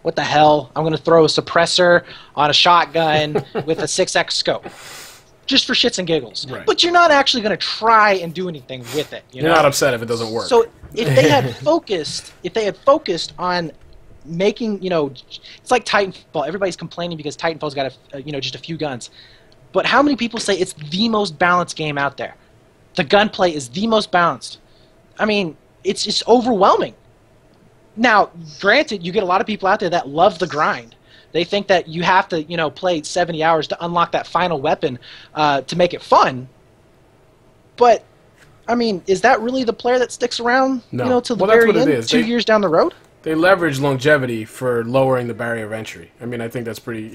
What the hell? I'm going to throw a suppressor on a shotgun with a 6x scope. Just for shits and giggles. Right. But you're not actually going to try and do anything with it. You're not upset if it doesn't work. So if they had focused on making, it's like Titanfall. Everybody's complaining because Titanfall's got just a few guns. But how many people say it's the most balanced game out there? The gunplay is the most balanced. I mean, it's just overwhelming. Now, granted, you get a lot of people out there that love the grind. They think that you have to, play 70 hours to unlock that final weapon to make it fun. But, I mean, is that really the player that sticks around, till the very end, 2 years down the road? They leverage longevity for lowering the barrier of entry. I mean, I think that's pretty,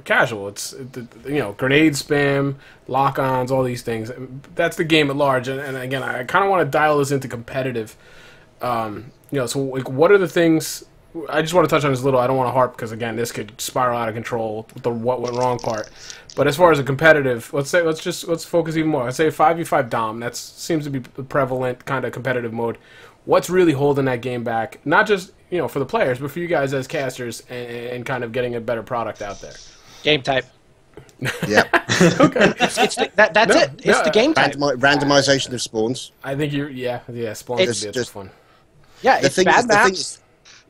casual. It's, grenade spam, lock-ons, all these things. That's the game at large. And again, I kind of want to dial this into competitive. So what are the things... I just want to touch on this a little. I don't want to harp because, again, this could spiral out of control, the what went wrong part. But as far as a competitive, let's focus even more. Let's say 5v5 Dom. That seems to be the prevalent kind of competitive mode. What's really holding that game back? Not just, for the players, but for you guys as casters and kind of getting a better product out there. Game type. Yeah. Okay. That's it. It's the game type. Randomization of spawns. I think spawns is fun. Yeah, it's bad maps.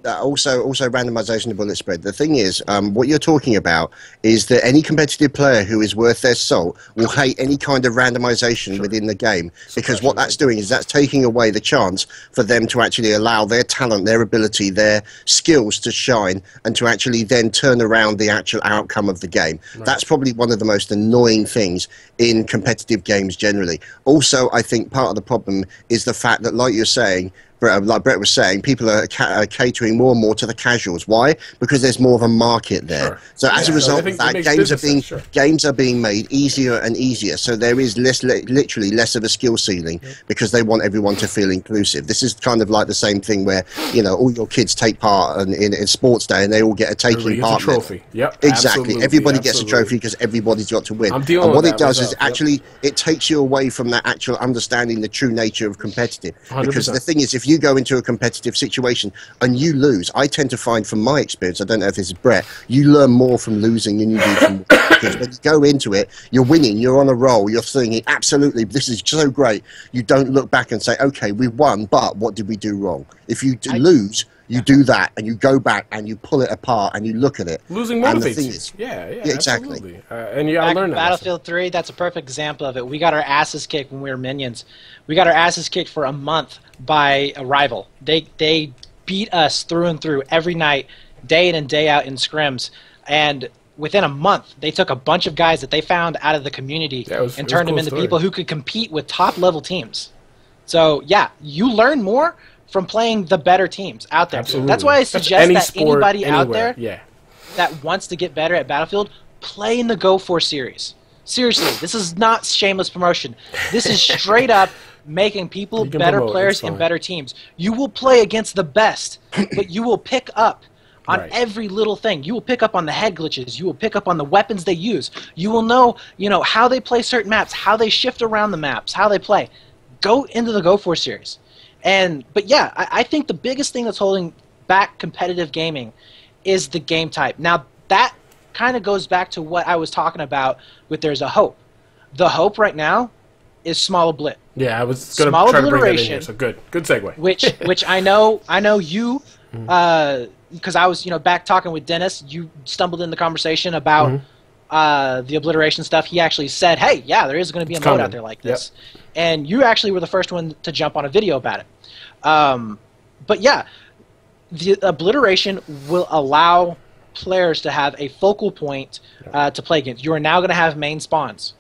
Also randomization of bullet spread. The thing is, what you're talking about is that any competitive player who is worth their salt will hate any kind of randomization within the game, because what that's doing is that's taking away the chance for them to actually allow their talent, their ability, their skills to shine, and to actually then turn around the actual outcome of the game. Right. That's probably one of the most annoying things in competitive games generally. Also, I think part of the problem is the fact that, like you're saying, like Brett was saying, people are catering more and more to the casuals. Why? Because there's more of a market there. Sure. So as a result of that, games are being made easier and easier. So there is literally less of a skill ceiling because they want everyone to feel inclusive. This is kind of like the same thing where all your kids take part in sports day and they all get a taking part trophy. Yep, exactly. Everybody gets a trophy because everybody's got to win. And what it does is actually it takes you away from that actual understanding the true nature of competitive. 100%. Because the thing is, if you go into a competitive situation and you lose, I tend to find from my experience, I don't know if this is Brett, you learn more from losing than you do from winning. Because when you go into it, you're winning, you're on a roll, you're thinking, absolutely, this is so great. You don't look back and say, okay, we won, but what did we do wrong? If you lose, You do that, and you go back and you pull it apart and you look at it. Losing motivates you. Yeah, exactly. Absolutely. And you gotta learn that. Battlefield 3, that's a perfect example of it. We got our asses kicked when we were minions. We got our asses kicked for a month by a rival. They beat us through and through every night, day in and day out in scrims. And within a month, they took a bunch of guys that they found out of the community and turned them into people who could compete with top-level teams. So, yeah, you learn more from playing the better teams out there. Absolutely. That's why I suggest that sport, anybody anywhere. out there that wants to get better at Battlefield, play in the Go For series. Seriously, this is not shameless promotion. This is straight up making people better players and better teams. You will play against the best, but you will pick up on every little thing. You will pick up on the head glitches. You will pick up on the weapons they use. You will know, how they play certain maps, how they shift around the maps, how they play. Go into the Go For series. But yeah, I think the biggest thing that's holding back competitive gaming is the game type. Now, that kind of goes back to what I was talking about with There's a Hope. The hope right now is small oblit. Yeah, I was going to try to bring that in here, so good segue. which I know you, because I was back talking with Dennis. You stumbled in the conversation about the obliteration stuff. He actually said, "Hey, yeah, there is going to be a mode out there like this," and you actually were the first one to jump on a video about it. But yeah, the obliteration will allow players to have a focal point to play against. You are now going to have main spawns.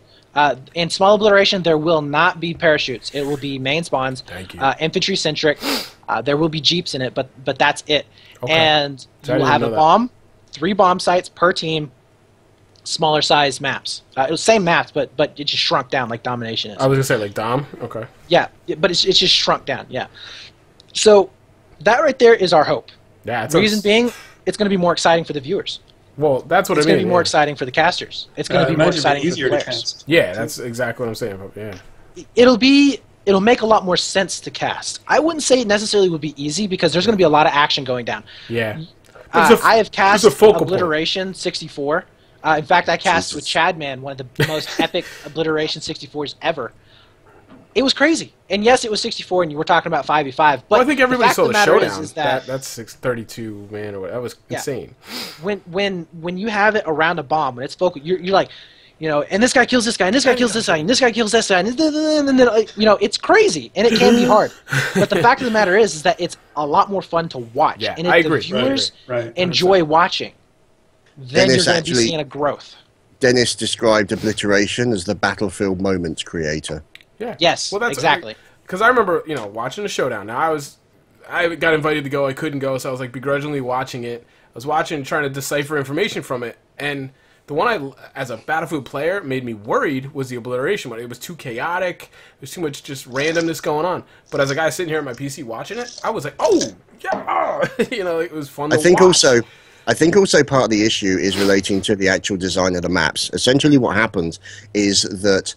In small obliteration, there will not be parachutes. It will be main spawns, infantry centric. There will be jeeps in it, but that's it. Okay. And you will have a bomb, 3 bomb sites per team, smaller size maps. It was same maps, but it just shrunk down like Domination is. I was gonna say like Dom. Okay. Yeah, but it's just shrunk down. Yeah. So that right there is our hope. Yeah. Reason being, it's going to be more exciting for the viewers. Well, that's what I mean. It's going to be more exciting for the casters. It's going to be more exciting for the players. Yeah, that's exactly what I'm saying. Yeah. It'll make a lot more sense to cast. I wouldn't say it necessarily would be easy because there's going to be a lot of action going down. Yeah. I have cast Obliteration 64. In fact, I cast with Chadman, one of the most epic Obliteration 64s ever. It was crazy. And yes, it was 64, and you were talking about 5v5. But well, I think everybody saw the showdown. That's 632, man, or whatever. That was insane. When you have it around a bomb, when it's focal, you're like, and this guy kills this guy, and this guy kills this guy, and this guy kills this guy, and then, it's crazy, and it can be hard. But the fact of the matter is that it's a lot more fun to watch. Yeah, and I if agree. the viewers enjoy watching, then you're going to be seeing a growth. Dennis described Obliteration as the Battlefield Moments creator. Yeah. Yes, well, that's exactly. Because I remember, watching the showdown. Now, I got invited to go. I couldn't go, so I was, begrudgingly watching it. I was watching, trying to decipher information from it, and the one as a Battlefield player, made me worried was the Obliteration one. It was too chaotic. There's too much just randomness going on. But as a guy sitting here at my PC watching it, I was like, oh, yeah. It was fun to watch. I think also part of the issue is relating to the actual design of the maps. Essentially what happens is that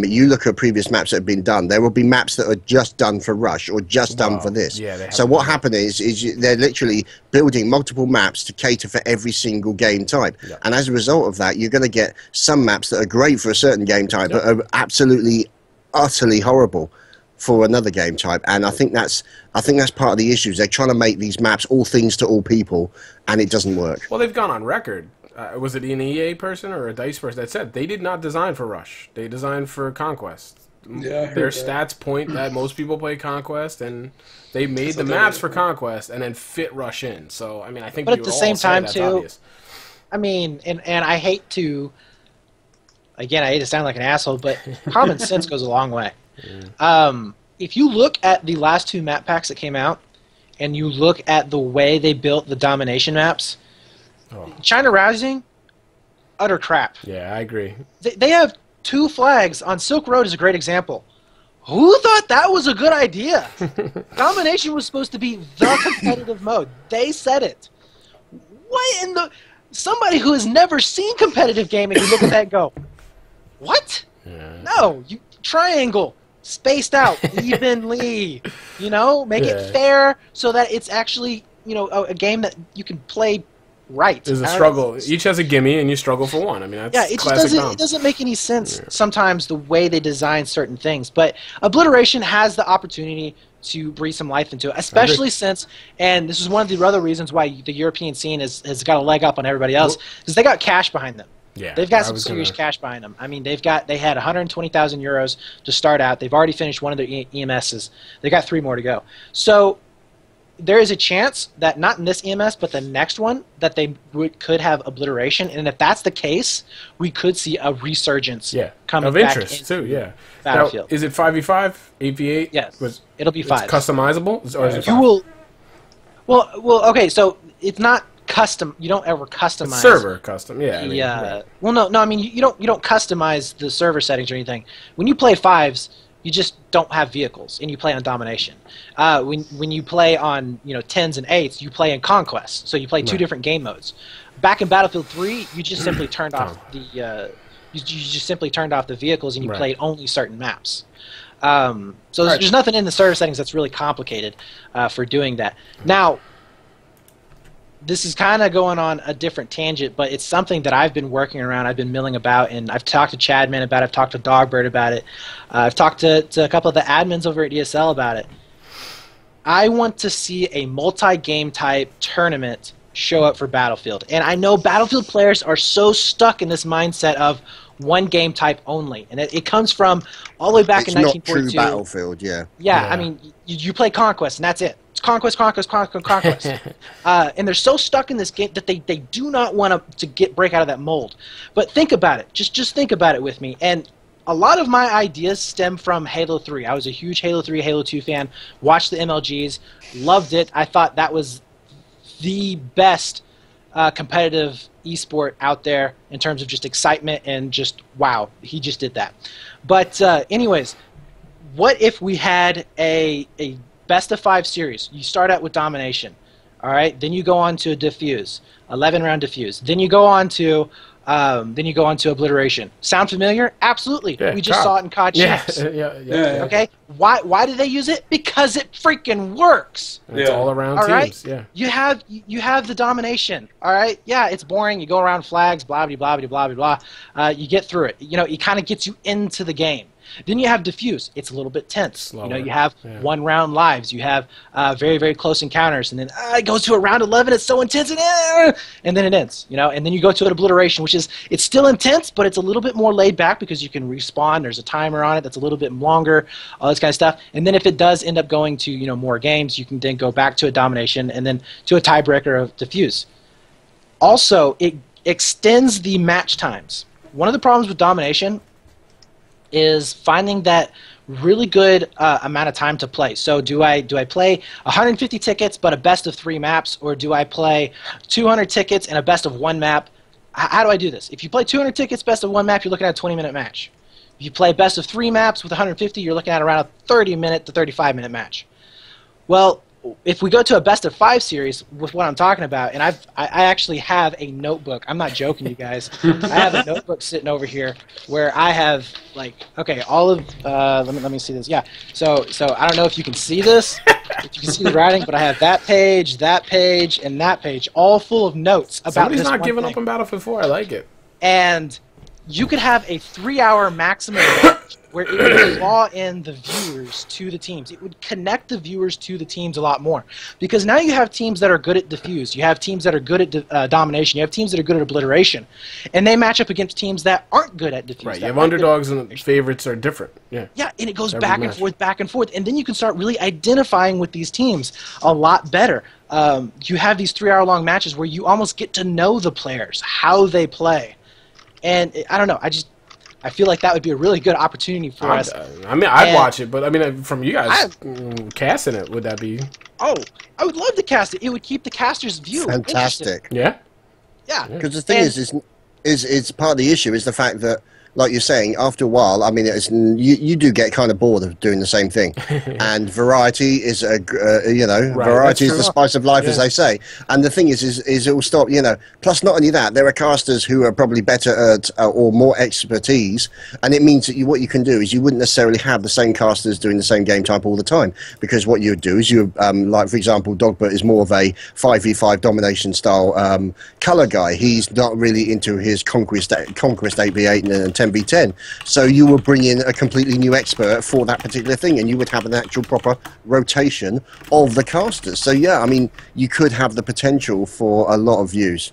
you look at previous maps that have been done, there will be maps that are just done for Rush or just done for this. Yeah, so what happened is they're literally building multiple maps to cater for every single game type. Yep. And as a result of that, you're going to get some maps that are great for a certain game type but are absolutely, utterly horrible for another game type. And I think that's part of the issues. They're trying to make these maps all things to all people, and it doesn't work. Well, they've gone on record. Was it an EA person or a DICE person that said they did not design for Rush? They designed for Conquest. Yeah, their stats point that most people play Conquest, and they made the maps for Conquest and then fit Rush in. So, I mean, I think. But at the same time, too, obvious. I mean, and I hate to. Again, I hate to sound like an asshole, but common sense goes a long way. If you look at the last 2 map packs that came out, and you look at the way they built the Domination maps, China Rising, utter crap. Yeah, I agree. They have 2 flags on Silk Road is a great example. Who thought that was a good idea? Domination was supposed to be the competitive mode. They said it. What in the... Somebody who has never seen competitive gaming, you look at that and go, what? Yeah. No, you triangle, spaced out, evenly, make it fair so that it's actually, a game that you can play right. There's a struggle. Each has a gimme, and you struggle for one. I mean, that's it classic just Dom. it doesn't make any sense sometimes the way they design certain things. But Obliteration has the opportunity to breathe some life into it, especially since, and this is one of the other reasons why the European scene has got a leg up on everybody else, because they got cash behind them. Yeah, they've got some serious cash behind them. I mean, they had 120,000 euros to start out. They've already finished one of their EMSs. They got 3 more to go. So there is a chance that not in this EMS, but the next one, that they could have Obliteration, and if that's the case, we could see a resurgence coming of back interest too. Yeah, Battlefield. Now, is it 5v5, 8v8? Yes, it'll be 5. It's customizable, or is it 5? You will. Well, okay. So it's not custom. You don't ever customize. It's server custom. Yeah. Right. Well, no. I mean, you don't customize the server settings or anything. When you play 5s, you just don't have vehicles, and you play on domination. When you play on 10s and 8s, you play in conquest. So you play 2 different game modes. Back in Battlefield 3, you just simply turned off the you just simply turned off the vehicles, and you played only certain maps. So there's nothing in the server settings that's really complicated for doing that. Now, this is kind of going on a different tangent, but it's something that I've been working around, I've been milling about, and I've talked to Chadman about it, I've talked to Dogbird about it, I've talked to a couple of the admins over at ESL about it. I want to see a multi-game type tournament show up for Battlefield. And I know Battlefield players are so stuck in this mindset of one game type only. And it comes from all the way back in 1942. It's not true Battlefield, Yeah, I mean, you play Conquest, and that's it. It's Conquest. And they're so stuck in this game that they do not want to break out of that mold. But think about it. Just think about it with me. And a lot of my ideas stem from Halo 3. I was a huge Halo 3, Halo 2 fan. Watched the MLGs. Loved it. I thought that was the best competitive esport out there in terms of just excitement and just, wow, he just did that. But anyways, what if we had a best of 5 series? You start out with domination, all right? Then you go on to a diffuse, 11-round diffuse. Then you go on to obliteration. Sound familiar? Absolutely. Yeah, we just saw it in COD Champs. Okay. Why do they use it? Because it freaking works. It's all around all right? teams. Yeah. You have the domination. All right. Yeah, it's boring. You go around flags, blah blah blah blah blah blah. You get through it. It kind of gets you into the game. Then you have diffuse. It's a little bit tense. Slower. You have 1-round lives. You have very, very close encounters, and then it goes to a round 11. It's so intense, and then it ends. And then you go to an obliteration, which is it's still intense, but it's a little bit more laid back because you can respawn. There's a timer on it that's a little bit longer, all this kind of stuff. And then if it does end up going to more games, you can then go back to a domination and then to a tiebreaker of diffuse. Also, it extends the match times. One of the problems with domination is finding that really good amount of time to play. So do I play 150 tickets but a best of 3 maps, or do I play 200 tickets and a best of 1 map? How do I do this? If you play 200 tickets, best of 1 map, you're looking at a 20-minute match. If you play best of 3 maps with 150, you're looking at around a 30-minute to 35-minute match. Well, if we go to a best of 5 series with what I'm talking about, and I actually have a notebook. I'm not joking, you guys. I have a notebook sitting over here where I have all of let me see this. Yeah. So I don't know if you can see this, if you can see the writing, but I have that page, and that page, all full of notes about Somebody's this not one giving thing. up on Battlefield 4. I like it. And you could have a 3-hour maximum match where it would draw in the viewers to the teams. It would connect the viewers to the teams a lot more. Because now you have teams that are good at diffuse. You have teams that are good at domination. You have teams that are good at obliteration. And they match up against teams that aren't good at diffuse. Right, you have underdogs and favorites are different. Yeah, and it goes back and forth, back and forth. And then you can start really identifying with these teams a lot better. You have these 3-hour-long matches where you almost get to know the players, how they play. And I don't know, I feel like that would be a really good opportunity for us. I mean, I'd watch it, but I mean, from you guys casting it, would that be? Oh, I would love to cast it. It would keep the casters' view fantastic. Yeah. Yeah. Because the thing is part of the issue is the fact that like you're saying, after a while, I mean, you do get kind of bored of doing the same thing, and variety is variety is the spice of life, as they say. And the thing is it will stop, Plus, not only that, there are casters who are probably better at or more expertise, and it means that what you can do is you wouldn't necessarily have the same casters doing the same game type all the time, because what you would do is like for example, Dogbert is more of a 5v5 domination style color guy. He's not really into his conquest 8v8 and 10v10. So you will bring in a completely new expert for that particular thing, and you would have an actual proper rotation of the casters. So yeah, I mean, you could have the potential for a lot of views.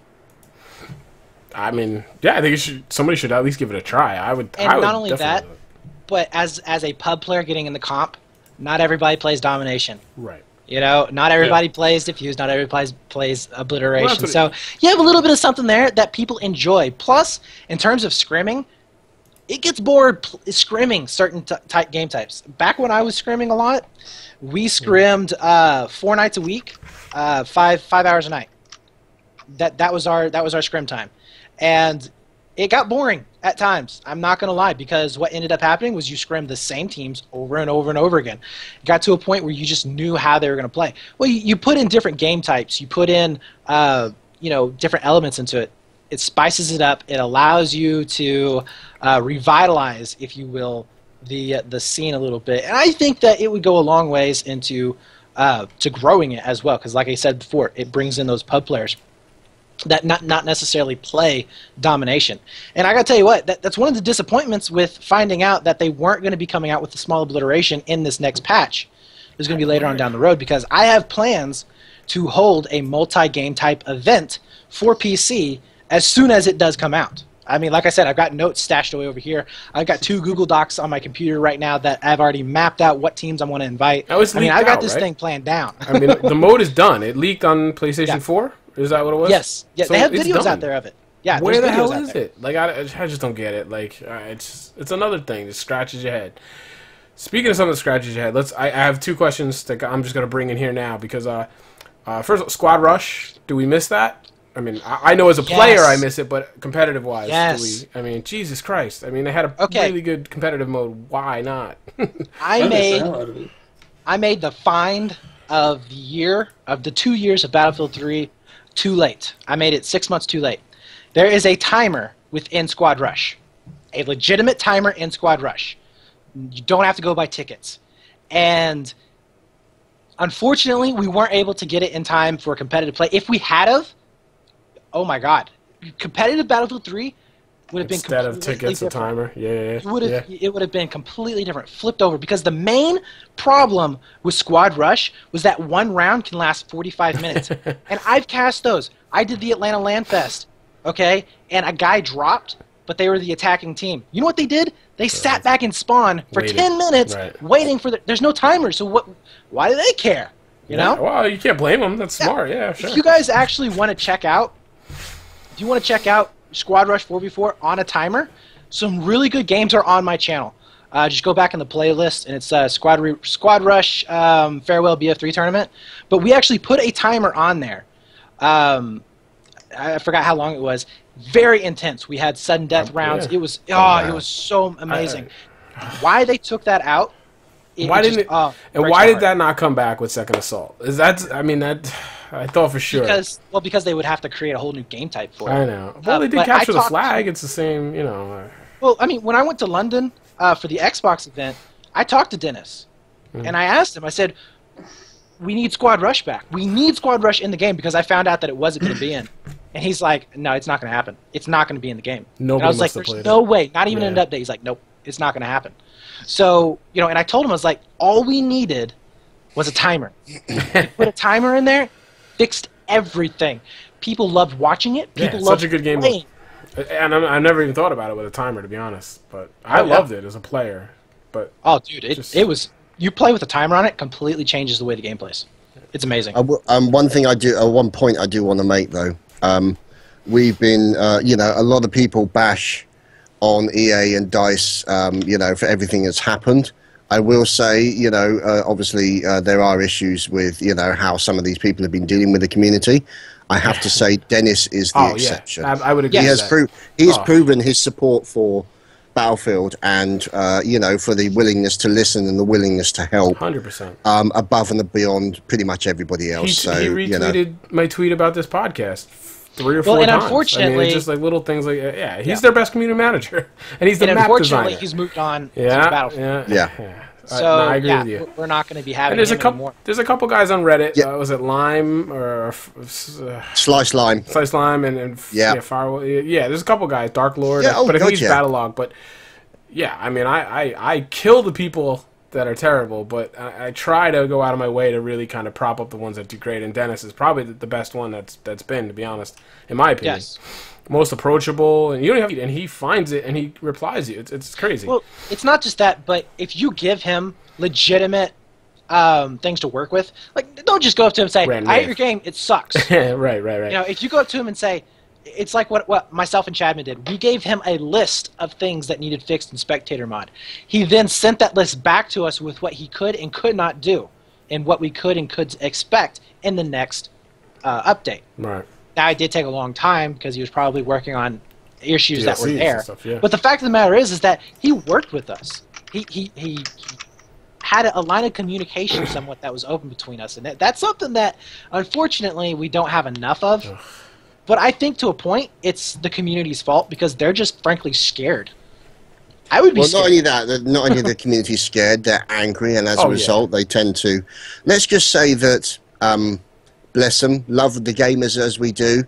I mean, yeah, I think somebody should at least give it a try. I would. And not only that, but as a pub player getting in the comp, not everybody plays domination. Right. Not everybody plays diffuse, not everybody plays obliteration. So you have a little bit of something there that people enjoy. Plus, in terms of scrimming, it gets bored scrimming certain game types. Back when I was scrimming a lot, we scrimmed 4 nights a week, 5 hours a night. That was our scrim time, and it got boring at times. I'm not going to lie, because what ended up happening was you scrimmed the same teams over and over and over again. It got to a point where you just knew how they were going to play. Well, you put in different game types. You put in different elements into it. It spices it up. It allows you to revitalize, if you will, the scene a little bit. And I think that it would go a long ways into to growing it as well, because like I said before, it brings in those pub players that not necessarily play domination. And I gotta tell you what, that's one of the disappointments with finding out that they weren't going to be coming out with the small obliteration in this next patch. There's going to be later on down the road, because I have plans to hold a multi-game type event for PC as soon as it does come out. I mean, like I said, I've got notes stashed away over here. I've got 2 Google Docs on my computer right now that I've already mapped out what teams I want to invite. I've got this thing planned down. I mean, the mode is done. It leaked on PlayStation 4? Is that what it was? Yes. Yeah, so they have videos out there of it. Yeah, where the hell is it? Like, I just don't get it. Like, it's another thing that scratches your head. Speaking of something that scratches your head, I have 2 questions that I'm just gonna bring in here now, because first, Squad Rush. Do we miss that? I mean, I know as a player I miss it, but competitive-wise, do we? I mean, Jesus Christ. I mean, they had a really good competitive mode. Why not? I made the find of the year, of the 2 years of Battlefield 3 too late. I made it 6 months too late. There is a timer within Squad Rush. A legitimate timer in Squad Rush. You don't have to go buy tickets. And unfortunately, we weren't able to get it in time for competitive play. If we had of, oh my god. Competitive Battlefield 3 would have been instead of tickets, a timer. It would have been completely different, flipped over, because the main problem with Squad Rush was that one round can last 45 minutes. And I've cast those. I did the Atlanta Land Fest, okay, and a guy dropped, but they were the attacking team. You know what they did? They sat back in spawn for 10 minutes waiting for there's no timer, so why do they care? You know? Well, you can't blame them. That's smart. Yeah, sure. If you guys actually want to check out, Squad Rush 4v4 on a timer, some really good games are on my channel. Just go back in the playlist, and it's Squad Rush Farewell BF3 Tournament. But we actually put a timer on there. I forgot how long it was. Very intense. We had sudden death rounds. It was it was so amazing. Why they took that out? Why did that not come back with Second Assault? I thought for sure. Because they would have to create a whole new game type for it. I know. Well, they did capture the flag. It's the same, you know. Well, I mean, when I went to London for the Xbox event, I talked to Dennis, and I asked him. I said, "We need Squad Rush back. We need Squad Rush in the game," because I found out that it wasn't going to be in. And he's like, "No, it's not going to happen. It's not going to be in the game." Nobody and I was like, "There's no way. Not even in an update." He's like, "Nope, it's not going to happen." So, you know, and I told him, I was like, all we needed was a timer. Put a timer in there, fixed everything. People loved watching it. People loved such a good game. Playing. And I never even thought about it with a timer, to be honest. But I loved it as a player. But dude, it was. You play with a timer on it, completely changes the way the game plays. It's amazing. One thing I do, one point I do want to make though. We've been, you know, a lot of people bash on EA and DICE, you know, for everything that's happened. I will say, you know, obviously there are issues with, you know, how some of these people have been dealing with the community. I have to say Dennis is the exception. I would agree. He has proven his support for Battlefield, and you know, for the willingness to listen and the willingness to help. 100%. Above and beyond pretty much everybody else. He retweeted you know. my tweet about this podcast 3 or 4 and times. unfortunately, I mean, it's just like little things like he's their best community manager, and he's the map designer. Unfortunately, he's moved on to Battlefield. Yeah. So no, I agree with you. We're not going to be having. And anymore. there's a couple guys on Reddit. Was it Lime or Slice Lime? Slice Lime and Firewall. Yeah, there's a couple guys. Dark Lord. Yeah, but I think he's Battlelog. But yeah, I mean, I kill the people that are terrible, but I try to go out of my way to really kind of prop up the ones that do great. And Dennis is probably the best one that's been, to be honest, in my opinion. Yes. Most approachable, and you don't have to, and he finds it and he replies you. It's crazy. Well, it's not just that, but if you give him legitimate things to work with, like, don't just go up to him and say, "I hate your game, it sucks." right. You know, if you go up to him and say, it's like what myself and Chadman did. We gave him a list of things that needed fixed in Spectator Mod. He then sent that list back to us with what he could and could not do, and what we could and could expect in the next update. Right. Now, it did take a long time because he was probably working on issues that were there. Stuff, yeah. But the fact of the matter is that he worked with us. He had a line of communication somewhat that was open between us, and that's something that, unfortunately, we don't have enough of. Ugh. But I think to a point, it's the community's fault because they're just frankly scared. I would be scared. Not only that, not only the community's scared, they're angry, and as a result, they tend to. Let's just say that. Bless them, love the gamers as we do,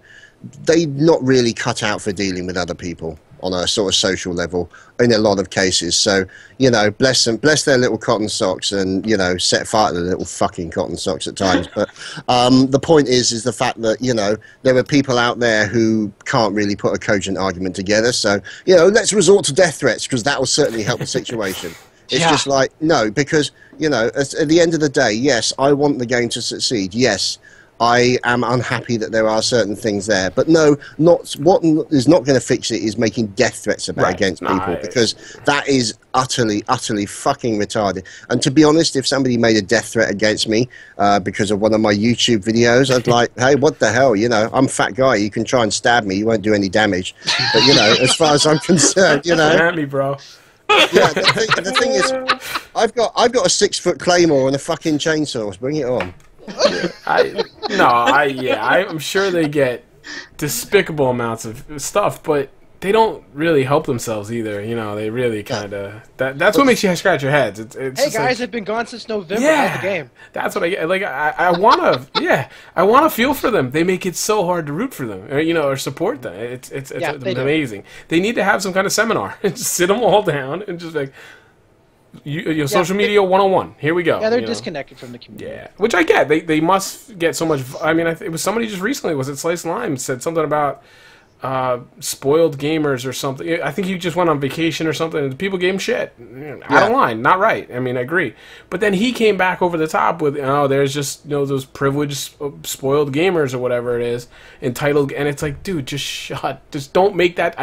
they're not really cut out for dealing with other people on a sort of social level in a lot of cases. So, you know, bless them, bless their little cotton socks, and, you know, set fire to the little fucking cotton socks at times. But the point is the fact that, you know, there are people out there who can't really put a cogent argument together. So, you know, let's resort to death threats because that will certainly help the situation. It's just like, no, because, you know, at the end of the day, yes, I want the game to succeed. Yes, I am unhappy that there are certain things there, but no, what is not going to fix it is making death threats against people, because that is utterly fucking retarded. And to be honest, if somebody made a death threat against me because of one of my YouTube videos, I'd like, hey, what the hell, you know, I'm a fat guy, you can try and stab me, you won't do any damage. But, you know, as far as I'm concerned, you know. At me, bro. Yeah, the thing is, I've got a 6-foot claymore and a fucking chainsaw. Bring it on. I'm sure they get despicable amounts of stuff, but they don't really help themselves either. You know, they really kind of that's what makes you scratch your heads. It's hey guys, I've been gone since November. How's the game? That's what I get. Like I wanna feel for them. They make it so hard to root for them, or, you know, or support them. It's amazing. They need to have some kind of seminar and just sit them all down and just like. Social media 101. Here we go. Yeah, they're disconnected from the community. Yeah, which I get. They must get so much. I mean, it was somebody just recently. Was it Slice Lime said something about spoiled gamers or something? I think he just went on vacation or something, and people gave him shit. Out of line, not right. I mean, I agree. But then he came back over the top with, there's just those privileged spoiled gamers or whatever it is, entitled, and it's like, dude, just don't make that.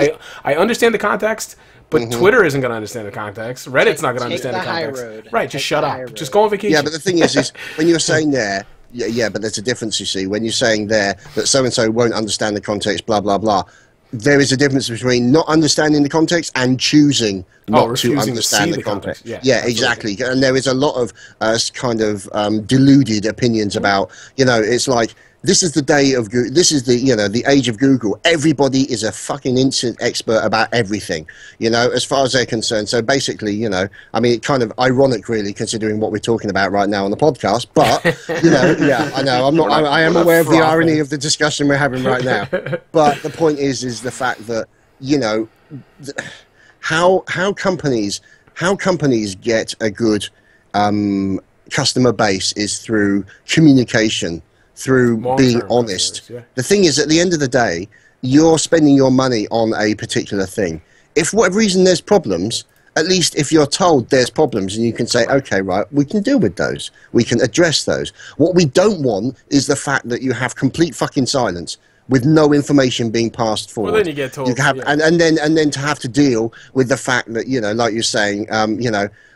I understand the context. But Twitter isn't going to understand the context. Reddit's not going to understand the context. Right, just shut up. Just go on vacation. Yeah, but the thing is when you're saying there, but there's a difference, you see. When you're saying there that so-and-so won't understand the context, blah, blah, blah, there is a difference between not understanding the context and choosing not to understand the context. Yeah, exactly. And there is a lot of kind of deluded opinions about, it's like, this is the day of Google. This is the age of Google. Everybody is a fucking instant expert about everything, as far as they're concerned. So basically, I mean, it's kind of ironic, really, considering what we're talking about right now on the podcast. But yeah, I know. I am aware of the irony of the discussion we're having right now. But the point is the fact that how companies get a good customer base is through communication. Through being honest. The thing is, at the end of the day, you're spending your money on a particular thing. If for whatever reason there's problems, at least if you're told there's problems and you can say, okay, right, we can deal with those. We can address those. What we don't want is the fact that you have complete fucking silence with no information being passed forward. Well, then you get told. And then to have to deal with the fact that, like you're saying,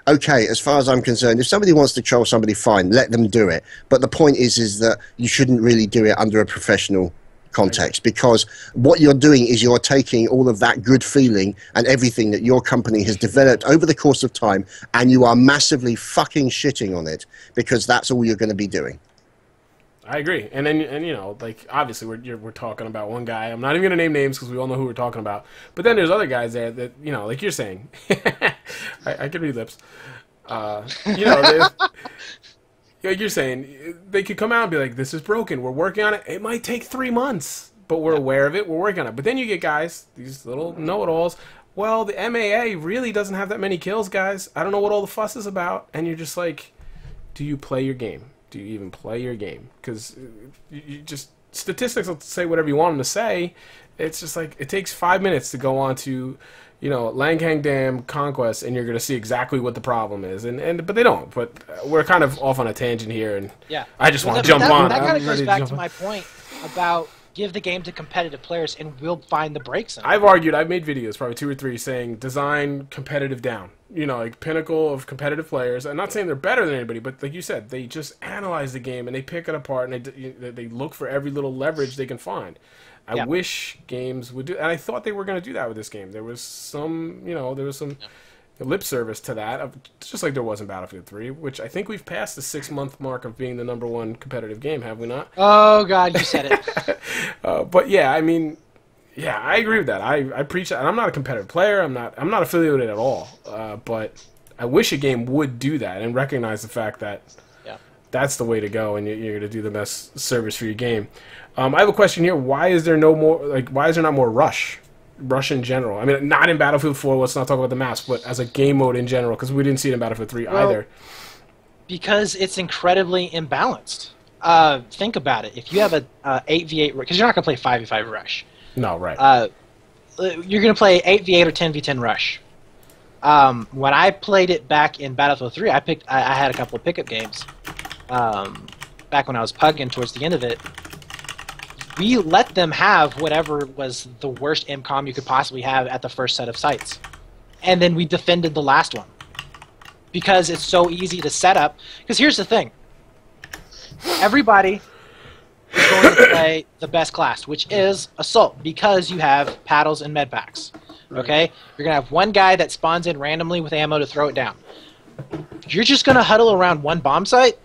okay, as far as I'm concerned, if somebody wants to troll somebody, fine, let them do it. But the point is that you shouldn't really do it under a professional context, because what you're doing is you're taking all of that good feeling and everything that your company has developed over the course of time, and you are massively fucking shitting on it, because that's all you're going to be doing. I agree, and you know, like, obviously we're talking about one guy. I'm not even gonna name names because we all know who we're talking about. But then there's other guys there that, you know, like you're saying, I can read lips. You know, like you're saying, they could come out and be like, "This is broken. We're working on it. It might take 3 months, but we're aware of it. We're working on it." But then you get guys, these little know-it-alls. Well, the MAA really doesn't have that many kills, guys. I don't know what all the fuss is about. And you're just like, do you play your game? Do you even play your game? Because you just, statistics will say whatever you want them to say. It's just like, it takes 5 minutes to go on to, you know, Langhang Dam Conquest, and you're going to see exactly what the problem is. But they don't. But we're kind of off on a tangent here, and yeah. I just want to jump on. That kind of goes back to my point about give the game to competitive players, and we'll find the breaks in it. I've made videos, probably 2 or 3, saying design competitive down. You know, like pinnacle of competitive players. I'm not saying they're better than anybody, but like you said, they just analyze the game and they pick it apart and they look for every little leverage they can find. I wish games would do, and I thought they were going to do that with this game. There was some, you know, lip service to that, just like there was in Battlefield 3, which I think we've passed the 6-month mark of being the #1 competitive game, have we not? Oh God, you said it. But yeah, I mean, yeah, I agree with that. I preach that, and I'm not a competitive player. I'm not affiliated at all. But I wish a game would do that and recognize the fact that that's the way to go, and you're going to do the best service for your game. I have a question here. Why is there why is there not more rush in general? I mean, not in Battlefield 4. Let's not talk about the maps, but as a game mode in general, because we didn't see it in Battlefield 3 either. Because it's incredibly imbalanced. Think about it. If you have a 8v8, because you're not going to play 5v5 rush. No, right. You're going to play 8v8 or 10v10 rush. When I played it back in Battlefield 3, I had a couple of pickup games. Back when I was pugging towards the end of it, we let them have whatever was the worst MCOM you could possibly have at the first set of sites. And then we defended the last one. Because it's so easy to set up. Because here's the thing. Everybody is going to play the best class, which is Assault, because you have paddles and med packs. Okay? You're going to have one guy that spawns in randomly with ammo to throw it down. You're just going to huddle around one bomb site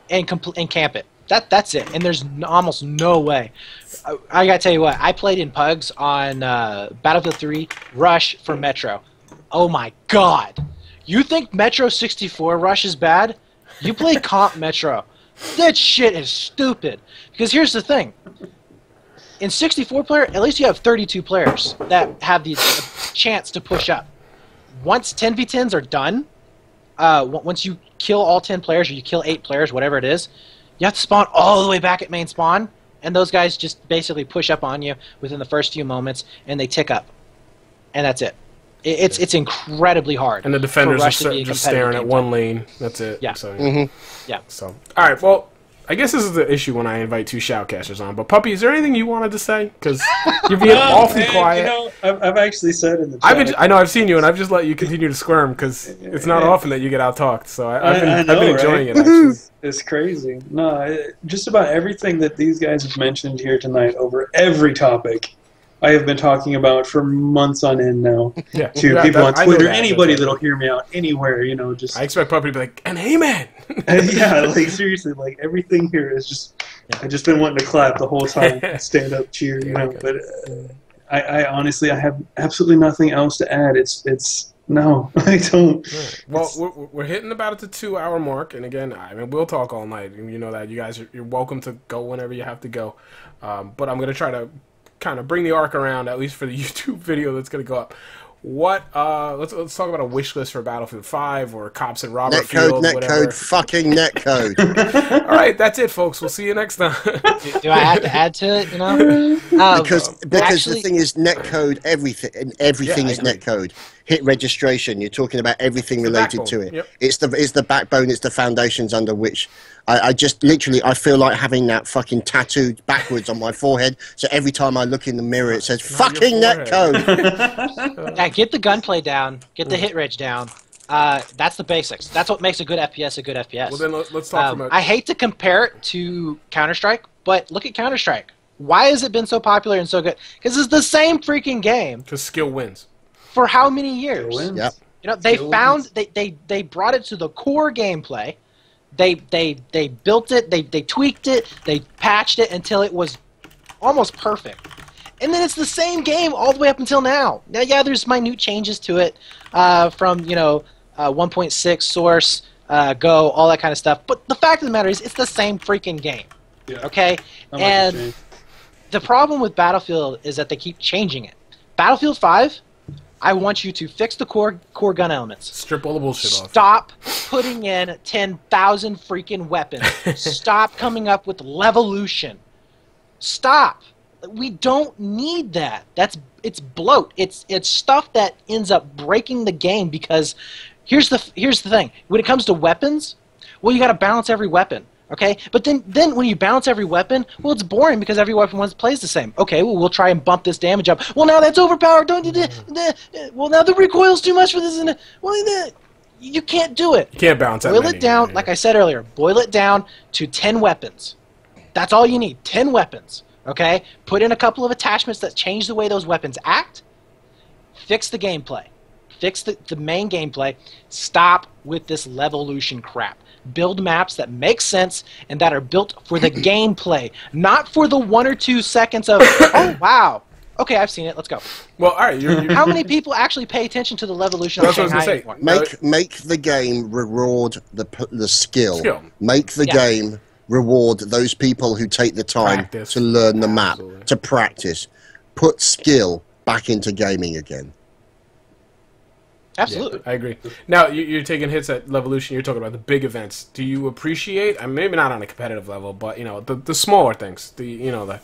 and camp it. That's it. And there's almost no way. I got to tell you what, I played in Pugs on Battlefield 3 Rush for Metro. Oh my God. You think Metro 64 Rush is bad? You play Comp Metro. That shit is stupid. Because here's the thing. In 64 player, at least you have 32 players that have the chance to push up. Once 10v10s are done, once you kill all 10 players or you kill 8 players, whatever it is, you have to spawn all the way back at main spawn, and those guys just basically push up on you within the first few moments, and they tick up. And that's it. It's incredibly hard. And the defenders are just staring at one lane. That's it. Yeah. So, yeah. So, all right. Well, I guess this is the issue when I invite 2 shoutcasters on. But Puppy, is there anything you wanted to say? Because you're being awfully quiet. You know, I've actually said in the chat. I know I've seen you, and I've just let you continue to squirm because it's not often that you get out talked. So I've been enjoying it. Actually. It's crazy. No, just about everything that these guys have mentioned here tonight over every topic, I have been talking about for months on end now. Yeah. To people on Twitter, anybody that'll hear me out anywhere, you know, just. I expect Puppy to be like, and hey, man. Yeah, like seriously, like everything here is just. I've just been wanting to clap the whole time, stand up, cheer, you know. But I honestly, I have absolutely nothing else to add. It's. No, I don't. Right. Well, we're hitting about the 2-hour mark, and again, I mean, we'll talk all night. You know that. You guys, you're welcome to go whenever you have to go. But I'm gonna try to kind of bring the arc around, at least for the YouTube video that's gonna go up. What? Let's talk about a wish list for Battlefield 5 or Cops and Robert Field. Netcode, fucking netcode. All right, that's it, folks. We'll see you next time. Do I have to add to it? You know, because actually, the thing is, netcode everything, and everything is netcode. Hit registration. You're talking about everything related to it. Yep. It's the backbone. It's the foundations under which I just literally I feel like having that fucking tattooed backwards on my forehead. So every time I look in the mirror, it says fucking netcode. Yeah, get the gunplay down. Get the hit reg down. That's the basics. That's what makes a good FPS a good FPS. Well, then let's talk about. I hate to compare it to Counter-Strike, but look at Counter-Strike. Why has it been so popular and so good? Because it's the same freaking game. Because skill wins. For how many years? Yep. You know, they brought it to the core gameplay. They built it, they tweaked it, they patched it until it was almost perfect. And then it's the same game all the way up until now. Now, yeah, there's minute changes to it from, 1.6 source, Go, all that kind of stuff. But the fact of the matter is, it's the same freaking game. Yeah. Okay? And the problem with Battlefield is that they keep changing it. Battlefield 5, I want you to fix the core gun elements. Strip all the bullshit off. Stop putting in 10,000 freaking weapons. Stop coming up with Levolution. Stop. We don't need that. It's bloat. It's stuff that ends up breaking the game because here's the thing. When it comes to weapons, well, you got to balance every weapon. Okay, but then when you balance every weapon, well, it's boring because every weapon plays the same. Okay, well, we'll try and bump this damage up. Well, now that's overpowered. Don't do that. Well, now the recoil's too much for this. Well, you can't do it. You can't balance that. Boil it down, like I said earlier. Boil it down to 10 weapons. That's all you need. 10 weapons. Okay, put in a couple of attachments that change the way those weapons act. Fix the gameplay. Fix the main gameplay. Stop with this Levolution crap. Build maps that make sense and that are built for the gameplay, not for the 1 or 2 seconds of, oh, wow. Okay, I've seen it. Let's go. Well, all right. How many people actually pay attention to the Levolution of Shanghai anymore? Make the game reward the skill. Make the game reward those people who take the time to learn the map, to practice. Put skill back into gaming again. Absolutely. Yeah, I agree. Now, you're taking hits at Levolution. You're talking about the big events. Do you appreciate, I mean, maybe not on a competitive level, but, the smaller things, the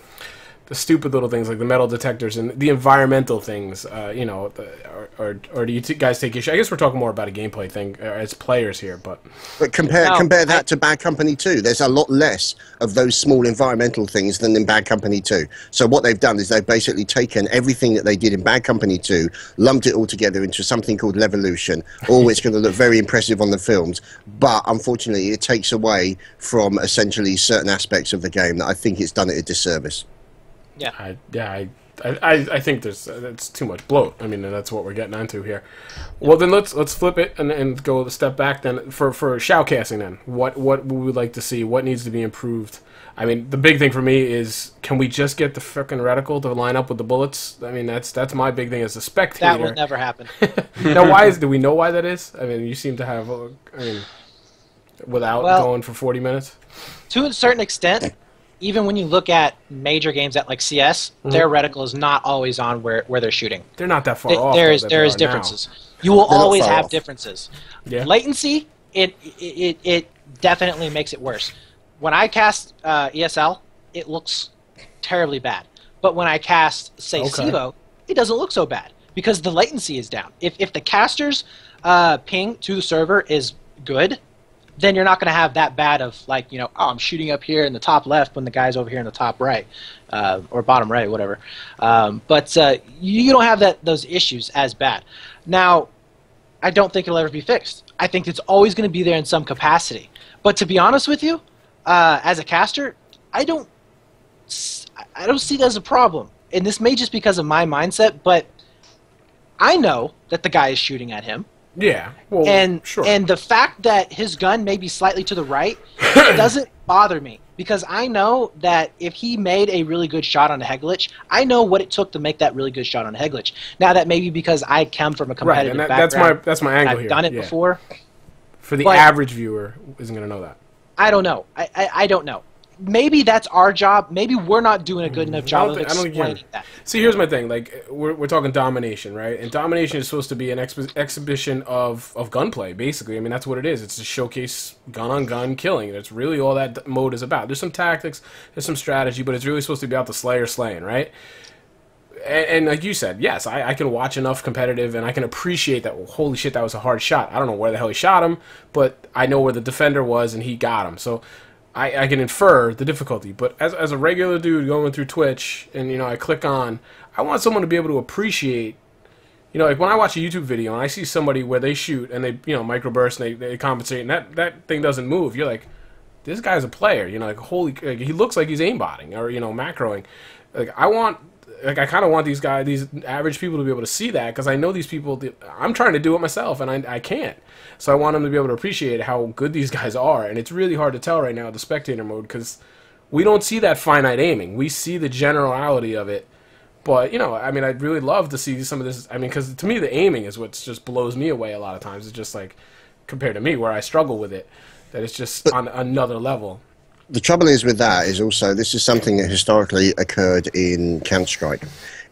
stupid little things like the metal detectors and the environmental things, or do you guys take issue? I guess we're talking more about a gameplay thing as players here, but compare that to Bad Company 2. There's a lot less of those small environmental things than in Bad Company 2. So what they've done is they've basically taken everything that they did in Bad Company 2, lumped it all together into something called Levolution, all which is going to look very impressive on the films, but unfortunately it takes away from essentially certain aspects of the game that I think it's done it a disservice. Yeah. I think it's too much bloat. I mean, that's what we're getting into here. Well, then let's flip it and go a step back. Then for shoutcasting, then what would we like to see? What needs to be improved? I mean, the big thing for me is, can we just get the frickin' reticle to line up with the bullets? I mean, that's my big thing as a spectator. That will never happen. Now, do we know why that is? I mean, you seem to have, without going for 40 minutes. To a certain extent. Even when you look at major games at like CS, their reticle is not always on where they're shooting. They're not that far off. There is differences. You will always have differences. Yeah. Latency, it definitely makes it worse. When I cast ESL, it looks terribly bad. But when I cast, say, CEVO, it doesn't look so bad because the latency is down. If the caster's ping to the server is good, then you're not going to have that bad of, like, oh, I'm shooting up here in the top left when the guy's over here in the top right, or bottom right, whatever. But you don't have those issues as bad. Now, I don't think it'll ever be fixed. I think it's always going to be there in some capacity. But to be honest with you, as a caster, I don't see it as a problem. And this may just because of my mindset, but I know that the guy is shooting at him. Yeah, well, and the fact that his gun may be slightly to the right doesn't bother me because I know that if he made a really good shot on a Heglitch, I know what it took to make that really good shot on a Heglitch. Now that may be because I come from a competitive background. That's my angle I've here. done it before. For the average viewer, isn't going to know that. I don't know. I don't know. Maybe that's our job. Maybe we're not doing a good enough job of explaining that. See, here's my thing. Like, we're talking domination, right? And domination is supposed to be an exhibition of gunplay, basically. I mean, that's what it is. It's to showcase gun-on-gun killing. That's really all that mode is about. There's some tactics, there's some strategy, but it's really supposed to be about the slayer slaying, right? And like you said, yes, I can watch enough competitive, and I can appreciate that, well, holy shit, that was a hard shot. I don't know where the hell he shot him, but I know where the defender was, and he got him. So I can infer the difficulty, but as a regular dude going through Twitch, and I click on, I want someone to be able to appreciate, like when I watch a YouTube video and I see somebody where they shoot and they microburst and they compensate and that thing doesn't move, you're like, this guy's a player. You know, like holy, like, he looks like he's aimbotting or macroing. Like I kind of want these average people to be able to see that, because I know these people. I'm trying to do it myself, and I can't. So I want them to be able to appreciate how good these guys are, and it's really hard to tell right now with the spectator mode, because we don't see that finite aiming. We see the generality of it. But, I mean, I'd really love to see some of this. I mean, because to me, the aiming is what just blows me away a lot of times. It's just like, compared to me, where I struggle with it, that it's just on another level. The trouble is with that is also, this is something that historically occurred in Counter-Strike,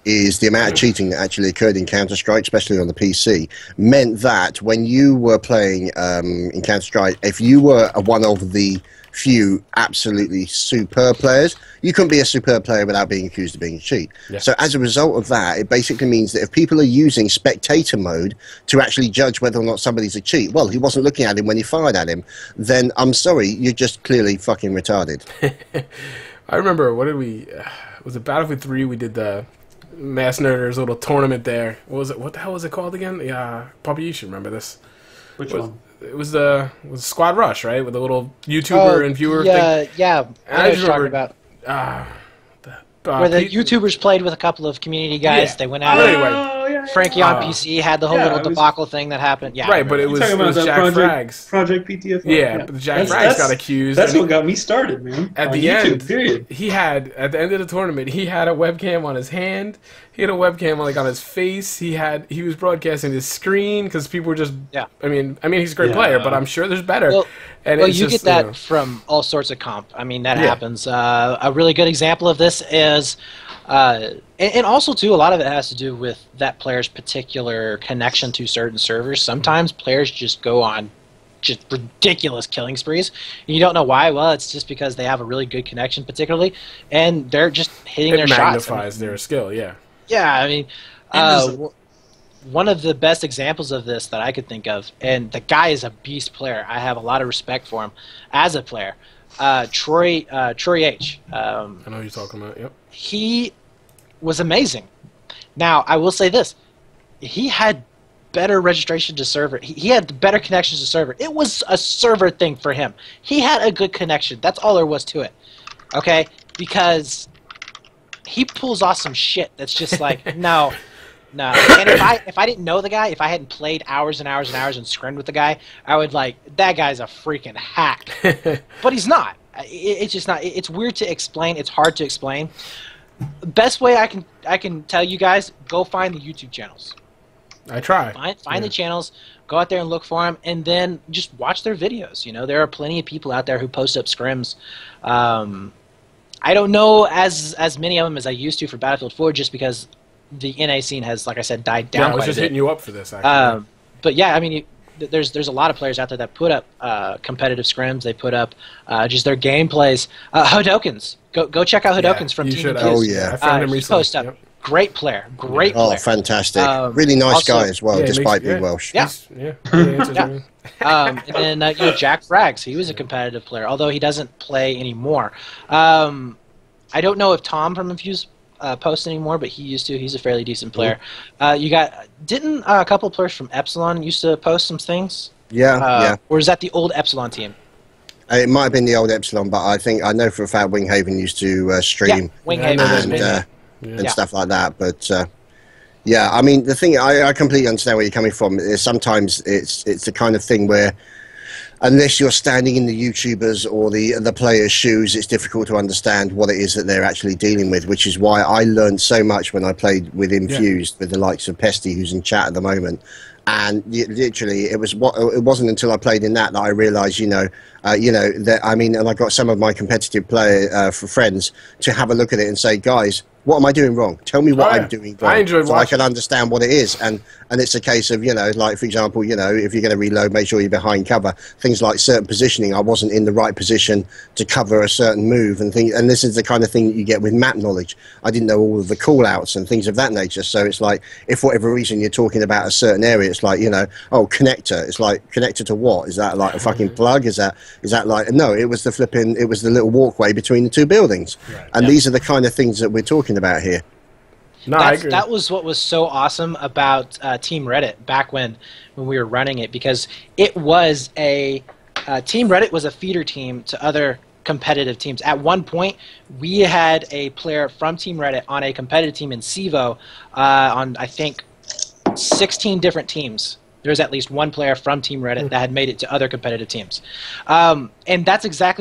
is the amount of cheating that actually occurred in Counter-Strike, especially on the PC, meant that when you were playing in Counter-Strike, if you were one of the few absolutely superb players, you couldn't be a superb player without being accused of being a cheat. Yeah. So as a result of that, it basically means that if people are using spectator mode to actually judge whether or not somebody's a cheat, well, he wasn't looking at him when he fired at him, then I'm sorry, you're just clearly fucking retarded. I remember, was it Battlefield 3? We did the Mass Nerders little tournament there. What the hell was it called again? Yeah, probably you should remember this. Which one? It was Squad Rush, right? With the little YouTuber and viewer thing. Yeah, I was talking about. Where the YouTubers played with a couple of community guys. Yeah. They went out. Anyway, Frankie on PC had the whole little debacle thing that happened. Yeah, right, but it was Jack Frags. Project PTFR. Yeah, but Jack Frags got accused. That's what got me started, man. At the end, period. At the end of the tournament, he had a webcam on his hand. He had a webcam on his face. He was broadcasting his screen because people were just. Yeah. I mean, he's a great player, but I'm sure there's better. Well, you get that from all sorts of comp. I mean, that happens. A really good example of this is, and also too, a lot of it has to do with that player's particular connection to certain servers. Sometimes players just go on just ridiculous killing sprees, and you don't know why. Well, it's just because they have a really good connection, particularly, and they're just hitting their shots. It magnifies their skill. Yeah. Yeah, I mean, one of the best examples of this that I could think of, and the guy is a beast player. I have a lot of respect for him as a player. Troy H. I know who you're talking about. Yep. He was amazing. Now, I will say this: he had better registration to server. He had better connections to server. It was a server thing for him. He had a good connection. That's all there was to it. Okay, because he pulls off some shit that's just like no. And if I didn't know the guy, if I hadn't played hours and hours and hours and scrimmed with the guy, I would that guy's a freaking hack. But he's not. It's just not. It's weird to explain. It's hard to explain. Best way I can tell you guys, go find the YouTube channels. I try. Find the channels, go out there and look for them, and then just watch their videos. There are plenty of people out there who post up scrims. I don't know as many of them as I used to for Battlefield 4, just because the NA scene has, like I said, died down. Yeah, I was just hitting you up for this, actually. But yeah, I mean, there's a lot of players out there that put up competitive scrims. They put up just their gameplays. Hodokins, go check out Hodokins from Team Fuse. Oh yeah, I found him recently. Post up. Yep. Great player, great player. Oh, fantastic! Really nice guy as well, despite being Welsh. Yeah. And then Jack Frags, he was a competitive player, although he doesn't play anymore. I don't know if Tom from Infuse posts anymore, but he used to. He's a fairly decent player. Didn't a couple of players from Epsilon used to post some things? Yeah. Or is that the old Epsilon team? It might have been the old Epsilon, but I know for a fact Winghaven used to stream and stuff like that. But yeah, I mean, the thing, I completely understand where you're coming from. Sometimes it's the kind of thing where, unless you're standing in the YouTubers or the players' shoes, it's difficult to understand what it is that they're actually dealing with, which is why I learned so much when I played with Infused, with the likes of Pesty, who's in chat at the moment. And literally, it wasn't until I played in that I realised, and I got some of my competitive friends to have a look at it and say, guys, what am I doing wrong? Tell me what I'm doing wrong, I enjoyed so I can understand what it is. And it's a case of, like, for example, if you're going to reload, make sure you're behind cover. Things like certain positioning, I wasn't in the right position to cover a certain move and things. And this is the kind of thing that you get with map knowledge. I didn't know all of the call-outs and things of that nature. So it's like, if for whatever reason you're talking about a certain area, it's like, connector. It's like, connector to what? Is that like a fucking plug? Is that like, no, it was the little walkway between the two buildings. Right. And these are the kind of things that we're talking about here. No, that was what was so awesome about Team Reddit back when we were running it, because it was a Team Reddit was a feeder team to other competitive teams. At one point, we had a player from Team Reddit on a competitive team in CEVO on, I think, 16 different teams. There's at least one player from Team Reddit that had made it to other competitive teams. And that's exactly